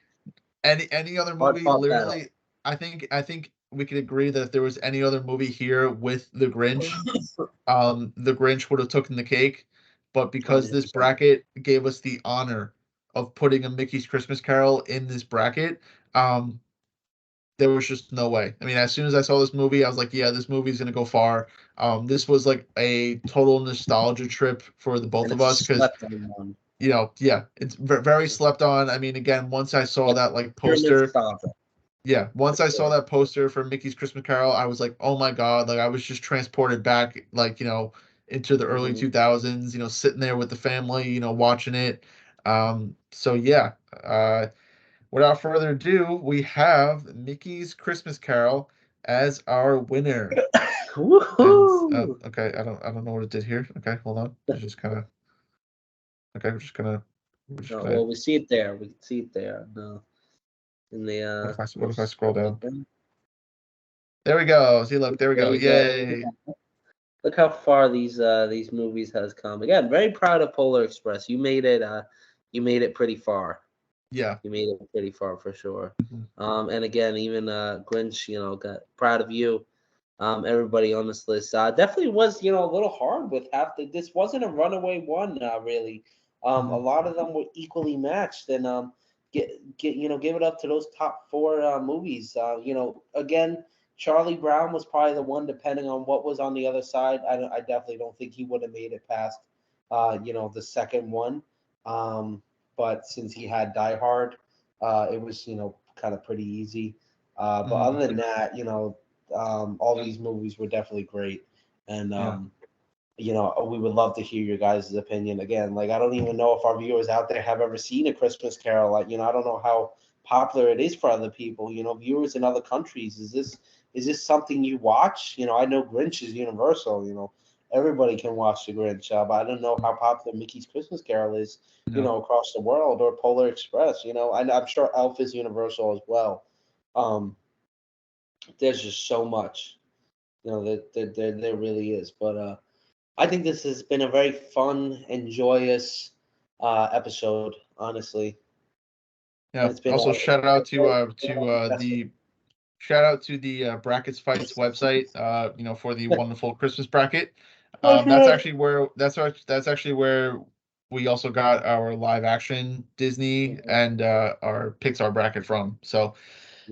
any other Hard movie, fought battle. literally, I think we could agree that if there was any other movie here with the Grinch, the Grinch would have taken the cake. But because this 100%. bracket gave us the honor of putting a Mickey's Christmas Carol in this bracket, um, there was just no way. I mean, as soon as I saw this movie, I was like, yeah, this movie's gonna go far. This was like a total nostalgia trip for the both And of it's a us because slept on one. yeah, it's very slept on. I mean, again, once I saw Like that like pure poster, nostalgia. yeah, once For I saw sure. that poster for Mickey's Christmas Carol, I was like, oh my God, like I was just transported back, like, into the early Mhm. 2000s, sitting there with the family, watching it. So yeah, without further ado, we have Mickey's Christmas Carol as our winner. And Woohoo! okay, I don't know what it did here. Okay, hold on. It's just kind of okay. We're just gonna. Well, we see it there. We can see it there. No, in the What we'll if I scroll scroll down? it down. There we go. See, look, there we There go. you go. Yay! Look how far these movies has come. Again, very proud of Polar Express. You made it pretty far. Yeah. You made it pretty far for sure. Mhm. And again, even Grinch, got proud of you. Everybody on this list definitely was, a little hard with half the. This wasn't a runaway one, really. A Mhm. lot of them were equally matched, and give it up to those top four movies. Again, Charlie Brown was probably the one, depending on what was on the other side. I definitely don't think he would have made it past, the second one. But since he had Die Hard, it was, kind of pretty easy. But Mhm. other than that, all these movies were definitely great, and Yeah. we would love to hear your guys' opinion. Again, like I don't even know if our viewers out there have ever seen A Christmas Carol. Like, I don't know how popular it is for other people. Viewers in other countries. Is this something you watch? I know Grinch is universal. Everybody can watch the Grinch, but I don't know how popular Mickey's Christmas Carol is. Yeah. Across the world, or Polar Express. I'm sure Elf is universal as well. Um, there's just so much, there really is. But I think this has been a very fun and joyous episode, honestly. And Yeah. it's been Also, very shout out to the Brackets Fights website. For the wonderful Christmas bracket. That's actually where we also got our live action Disney and our Pixar bracket from. So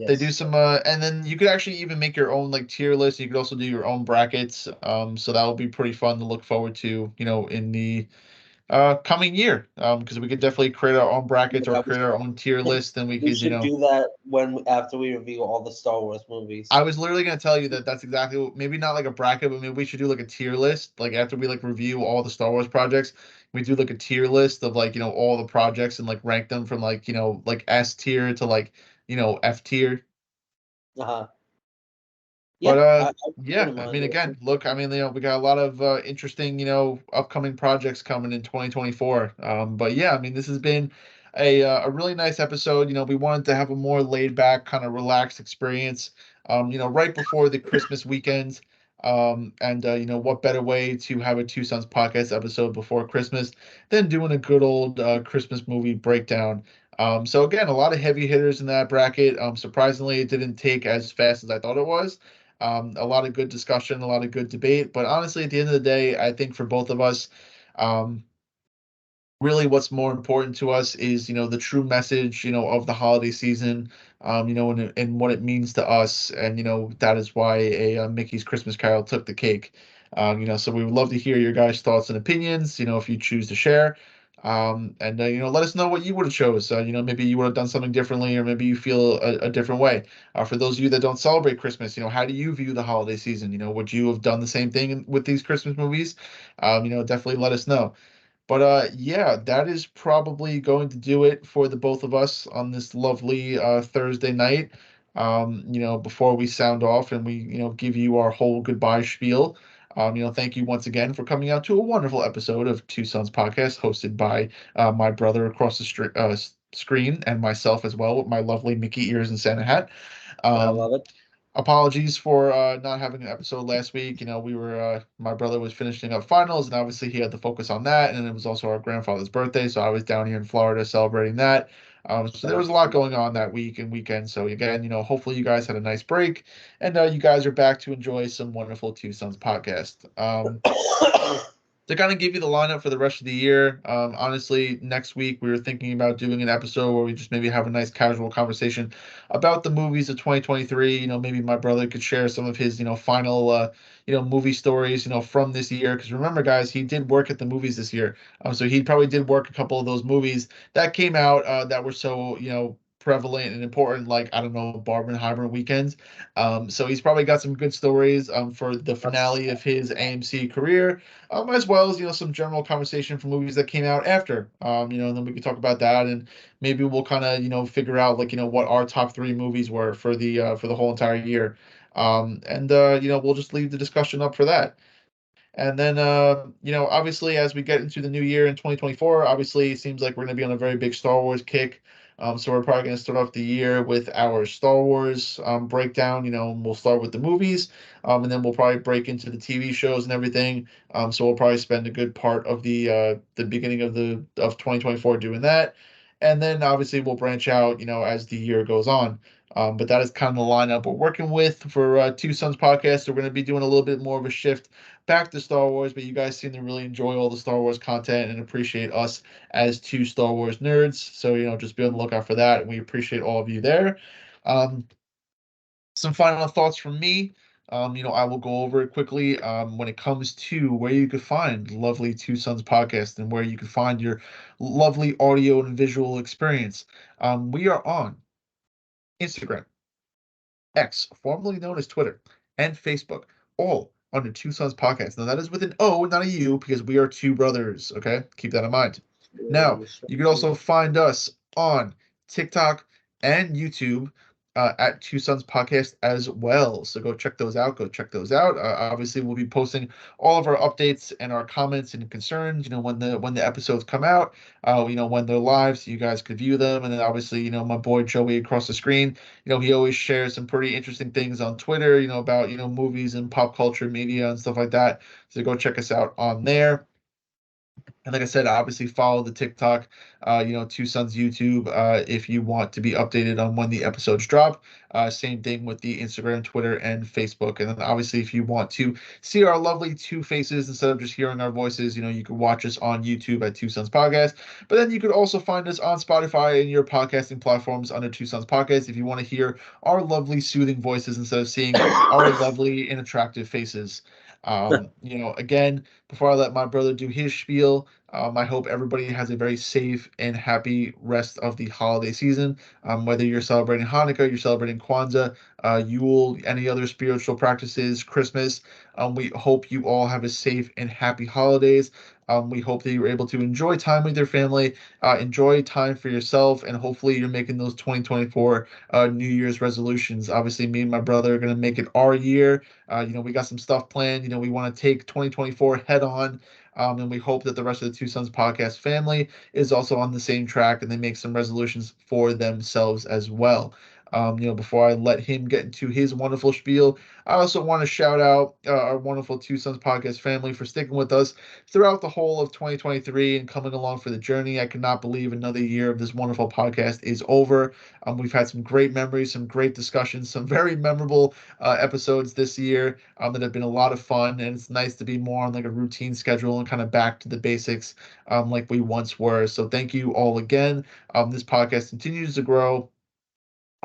they do Yes. some and then you could actually even make your own like tier list. You could also do your own brackets. So that will be pretty fun to look forward to, in the coming year. Because we could definitely create our own brackets or Yeah, create our own tier list, and we we could, should do that after we review all the Star Wars movies. I was literally gonna tell you that that's exactly what, maybe not like a bracket, but maybe we should do like a tier list. Like after we like review all the Star Wars projects, we do like a tier list of like, all the projects and like rank them from like, like S tier to like, F tier. Uh-huh. But Yeah, I yeah, wouldn't I mind mean, it. again, look, I mean, we got a lot of interesting, upcoming projects coming in 2024. But yeah, I mean, this has been a really nice episode. We wanted to have a more laid back, kind of relaxed experience. Right before the Christmas weekend. And what better way to have a Two Sons podcast episode before Christmas than doing a good old Christmas movie breakdown. So again, a lot of heavy hitters in that bracket. Surprisingly, it didn't take as fast as I thought it was. A lot of good discussion, a lot of good debate. But honestly, at the end of the day, I think for both of us, um, really what's more important to us is the true message of the holiday season, and what it means to us, and that is why a Mickey's Christmas Carol took the cake. So we would love to hear your guys' thoughts and opinions, if you choose to share. And let us know what you would have chose. Maybe you would have done something differently, or maybe you feel a different way. For those of you that don't celebrate Christmas, how do you view the holiday season? Would you have done the same thing with these Christmas movies? Definitely let us know. But yeah, that is probably going to do it for the both of us on this lovely Thursday night. Before we sound off and we, give you our whole goodbye spiel. Thank you once again for coming out to a wonderful episode of Two Sons Podcast, hosted by my brother across the screen and myself as well, with my lovely Mickey ears and Santa hat. I Um, love it. Apologies for not having an episode last week. We were my brother was finishing up finals, and obviously he had to focus on that. And it was also our grandfather's birthday, so I was down here in Florida celebrating that. So there was a lot going on that week and weekend. So again, hopefully you guys had a nice break, and you guys are back to enjoy some wonderful Two Sons podcast. To kind of give you the lineup for the rest of the year. Honestly, next week we were thinking about doing an episode where we just maybe have a nice casual conversation about the movies of 2023. Maybe my brother could share some of his, final, movie stories, from this year. Because remember, guys, he did work at the movies this year. So he probably did work a couple of those movies that came out that were so, prevalent and important, like, I don't know, Barbenheimer weekends. So he's probably got some good stories for the That's finale of his AMC career, as well as some general conversation for movies that came out after. And then we can talk about that, and maybe we'll kind of figure out like what our top three movies were for the whole entire year. And we'll just leave the discussion up for that. And then, obviously, as we get into the new year in 2024, obviously, it seems like we're going to be on a very big Star Wars kick. So we're probably going to start off the year with our Star Wars breakdown. And we'll start with the movies, and then we'll probably break into the TV shows and everything. So we'll probably spend a good part of the beginning of 2024 doing that, and then obviously we'll branch out, as the year goes on. But that is kind of the lineup we're working with for Two Sons podcast. So we're going to be doing a little bit more of a shift back to Star Wars, but you guys seem to really enjoy all the Star Wars content and appreciate us as two Star Wars nerds. So, just be on the lookout for that. And we appreciate all of you there. Um, some final thoughts from me. I will go over it quickly. When it comes to where you could find lovely Two Sons podcast and where you can find your lovely audio and visual experience, we are on Instagram, X, formerly known as Twitter, and Facebook, all under Two Sons Podcast. Now, that is with an O, not a U, because we are two brothers, okay? Keep that in mind. Now, you can also find us on TikTok and YouTube at Two Sons Podcast as well. So go check those out. Go check those out. Obviously, we'll be posting all of our updates and our comments and concerns, when the episodes come out, when they're live, so you guys could view them. And then obviously, my boy Joey across the screen, he always shares some pretty interesting things on Twitter, about, movies and pop culture media and stuff like that. So go check us out on there. And like I said, obviously follow the TikTok, Two Sons YouTube, if you want to be updated on when the episodes drop. Same thing with the Instagram, Twitter, and Facebook. And then obviously, if you want to see our lovely two faces instead of just hearing our voices, you can watch us on YouTube at Two Sons Podcast. But then you could also find us on Spotify and your podcasting platforms under Two Sons Podcast if you want to hear our lovely, soothing voices instead of seeing our lovely and attractive faces. Again, before I let my brother do his spiel, I hope everybody has a very safe and happy rest of the holiday season. Whether you're celebrating Hanukkah, you're celebrating Kwanzaa, Yule, any other spiritual practices, Christmas, we hope you all have a safe and happy holidays. We hope that you're able to enjoy time with your family, enjoy time for yourself, and hopefully you're making those 2024 New Year's resolutions. Obviously, me and my brother are going to make it our year. We got some stuff planned. We want to take 2024 head on. And we hope that the rest of the Two Sons podcast family is also on the same track and they make some resolutions for themselves as well. Before I let him get into his wonderful spiel, I also want to shout out our wonderful Two Sons podcast family for sticking with us throughout the whole of 2023 and coming along for the journey. I cannot believe another year of this wonderful podcast is over. We've had some great memories, some great discussions, some very memorable episodes this year that have been a lot of fun, and it's nice to be more on like a routine schedule and kind of back to the basics like we once were. So thank you all again. This podcast continues to grow.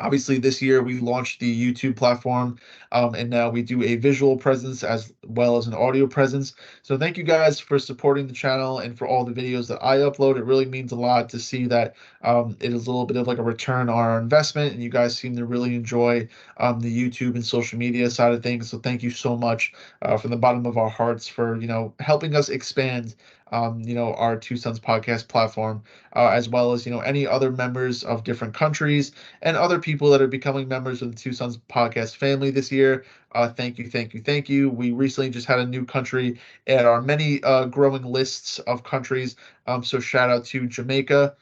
Obviously, this year we launched the YouTube platform, and now we do a visual presence as well as an audio presence. So thank you guys for supporting the channel and for all the videos that I upload. It really means a lot to see that it is a little bit of like a return on our investment, and you guys seem to really enjoy the YouTube and social media side of things. So thank you so much from the bottom of our hearts for helping us expand our Two Sons podcast platform, as well as any other members of different countries and other people that are becoming members of the Two Sons podcast family this year. Thank you, thank you, thank you. We recently just had a new country at our many growing lists of countries. So shout out to Jamaica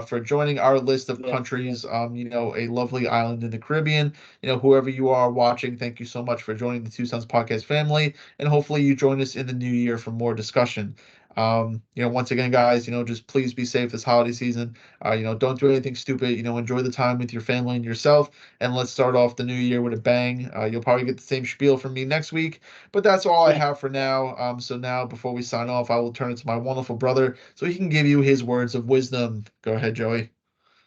for joining our list of Yeah. countries. A lovely island in the Caribbean. Whoever you are watching, thank you so much for joining the Two Sons podcast family, and hopefully you join us in the new year for more discussion. Once again, guys, just please be safe this holiday season. Don't do anything stupid. Enjoy the time with your family and yourself. And let's start off the new year with a bang. You'll probably get the same spiel from me next week, but that's all I have for now. So now, before we sign off, I will turn it to my wonderful brother so he can give you his words of wisdom. Go ahead, Joey.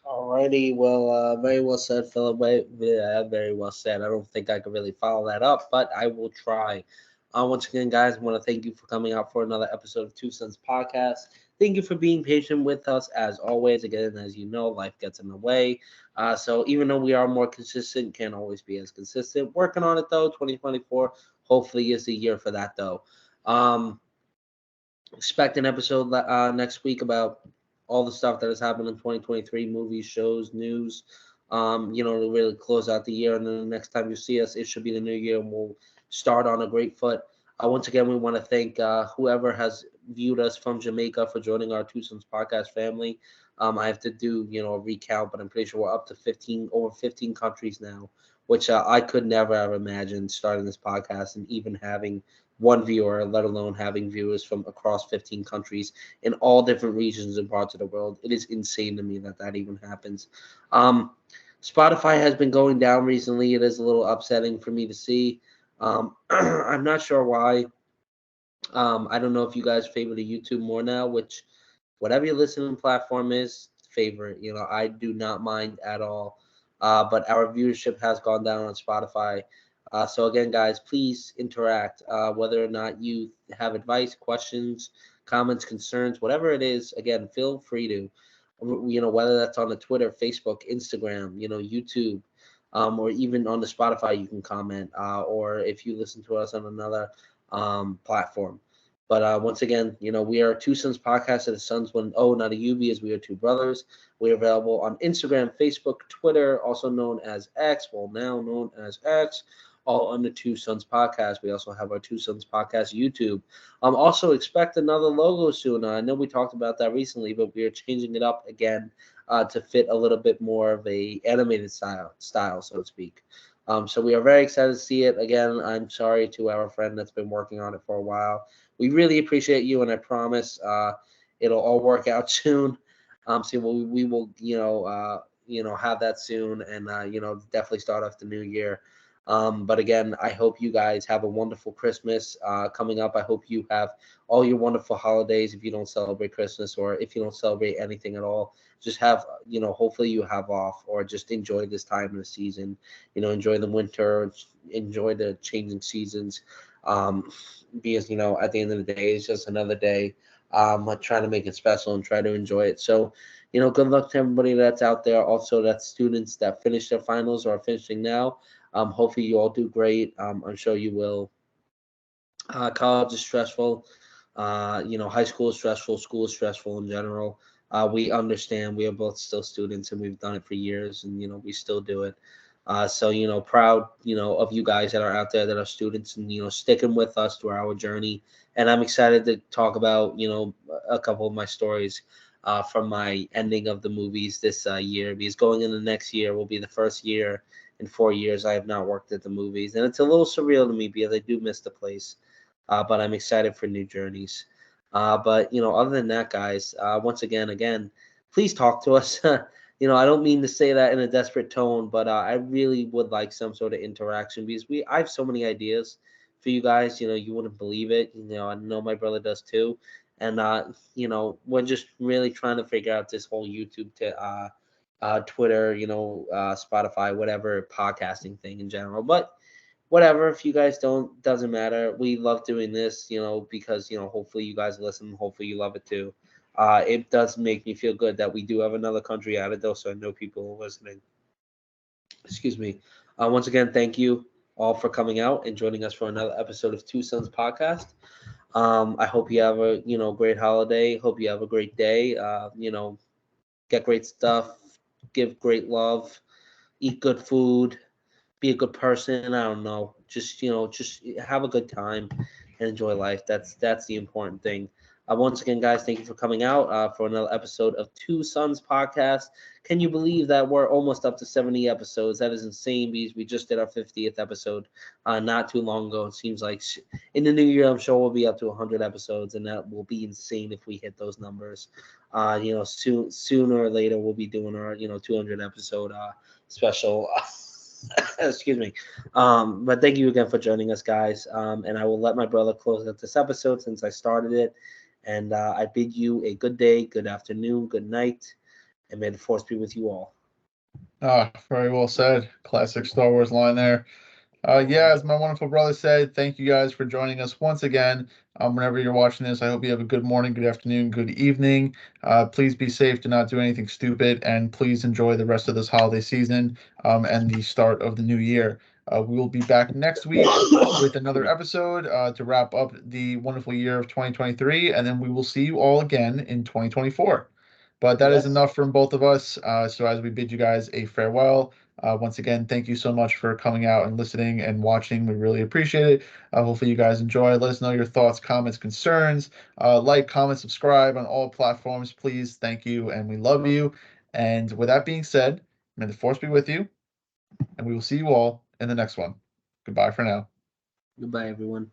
Alrighty, well, very well said, Philip. Yeah, very well said. I don't think I could really follow that up, but I will try. Once again, guys, I want to thank you for coming out for another episode of Two Sons Podcast. Thank you for being patient with us, as always. Again, as you know, life gets in the way. So even though we are more consistent, can't always be as consistent. Working on it, though. 2024, hopefully, is the year for that, though. Um, expect an episode next week about all the stuff that has happened in 2023, movies, shows, news, to really close out the year. And then the next time you see us, it should be the new year, and we'll start on a great foot. Once again, we want to thank whoever has viewed us from Jamaica for joining our Two Sons podcast family. I have to do, a recount, but I'm pretty sure we're up to over 15 countries now, which I could never have imagined starting this podcast and even having one viewer, let alone having viewers from across 15 countries in all different regions and parts of the world. It is insane to me that that even happens. Spotify has been going down recently. It is a little upsetting for me to see. I'm not sure why. I don't know if you guys favor the YouTube more now, which whatever your listening platform is, favorite. I do not mind at all. But our viewership has gone down on Spotify. So again, guys, please interact. Whether or not you have advice, questions, comments, concerns, whatever it is, again, feel free to. Whether that's on the Twitter, Facebook, Instagram, YouTube, or even on the Spotify, you can comment. Or if you listen to us on another platform. But once again, we are Two Sons Podcast, and the Sons one O, not a UB, as we are two brothers. We're available on Instagram, Facebook, Twitter, also known as X, well, now known as X, all under Two Sons Podcast. We also have our Two Sons Podcast YouTube. Also expect another logo soon. I know we talked about that recently, but we are changing it up again to fit a little bit more of a animated style, so to speak. So we are very excited to see it. Again, I'm sorry to our friend that's been working on it for a while. We really appreciate you, and I promise it'll all work out soon. So we will, have that soon, and definitely start off the new year. But again, I hope you guys have a wonderful Christmas coming up. I hope you have all your wonderful holidays. If you don't celebrate Christmas, or if you don't celebrate anything at all, just have, hopefully you have off, or just enjoy this time of the season. Enjoy the winter, enjoy the changing seasons. Because at the end of the day, it's just another day. Like trying to make it special and try to enjoy it. So, good luck to everybody that's out there. Also, that's students that finish their finals or are finishing now. Hopefully, you all do great. I'm sure you will. College is stressful. High school is stressful. School is stressful in general. We understand. We are both still students, and we've done it for years, and we still do it. So proud of you guys that are out there that are students, and sticking with us through our journey. And I'm excited to talk about a couple of my stories from my ending of the movies this year, because going into next year will be the first year in 4 years I have not worked at the movies, and it's a little surreal to me because I do miss the place. But I'm excited for new journeys. But other than that, guys, once again, please talk to us. I don't mean to say that in a desperate tone, but I really would like some sort of interaction because I have so many ideas for you guys. You wouldn't believe it. I know my brother does too, and we're just really trying to figure out this whole YouTube to Twitter, Spotify, whatever podcasting thing in general. But whatever, if you guys don't, doesn't matter. We love doing this, because hopefully you guys listen, hopefully you love it too. It does make me feel good that we do have another country added though, so I know people are listening. Excuse me. Once again, thank you all for coming out and joining us for another episode of Two Sons Podcast. I hope you have a great holiday. Hope you have a great day. Get great stuff, give great love, eat good food, be a good person. I don't know. Just have a good time and enjoy life. That's the important thing. Once again, guys, thank you for coming out for another episode of Two Sons Podcast. Can you believe that we're almost up to 70 episodes? That is insane because we just did our 50th episode not too long ago. It seems like in the new year, I'm sure we'll be up to 100 episodes, and that will be insane if we hit those numbers. Sooner or later, we'll be doing our 200 episode special. Excuse me. But thank you again for joining us, guys. And I will let my brother close out this episode since I started it. And I bid you a good day, good afternoon, good night, and may the force be with you all. Very well said. Classic Star Wars line there. Yeah, as my wonderful brother said, thank you guys for joining us once again. Whenever you're watching this, I hope you have a good morning, good afternoon, good evening. Please be safe, do not do anything stupid, and please enjoy the rest of this holiday season and the start of the new year. We will be back next week with another episode to wrap up the wonderful year of 2023, and then we will see you all again in 2024. But that is Yes. enough from both of us. So as we bid you guys a farewell, once again, thank you so much for coming out and listening and watching. We really appreciate it. Hopefully, you guys enjoy. Let us know your thoughts, comments, concerns. Like, comment, subscribe on all platforms, please. Thank you, and we love you. And with that being said, may the force be with you, and we will see you all in the next one. Goodbye for now. Goodbye, everyone.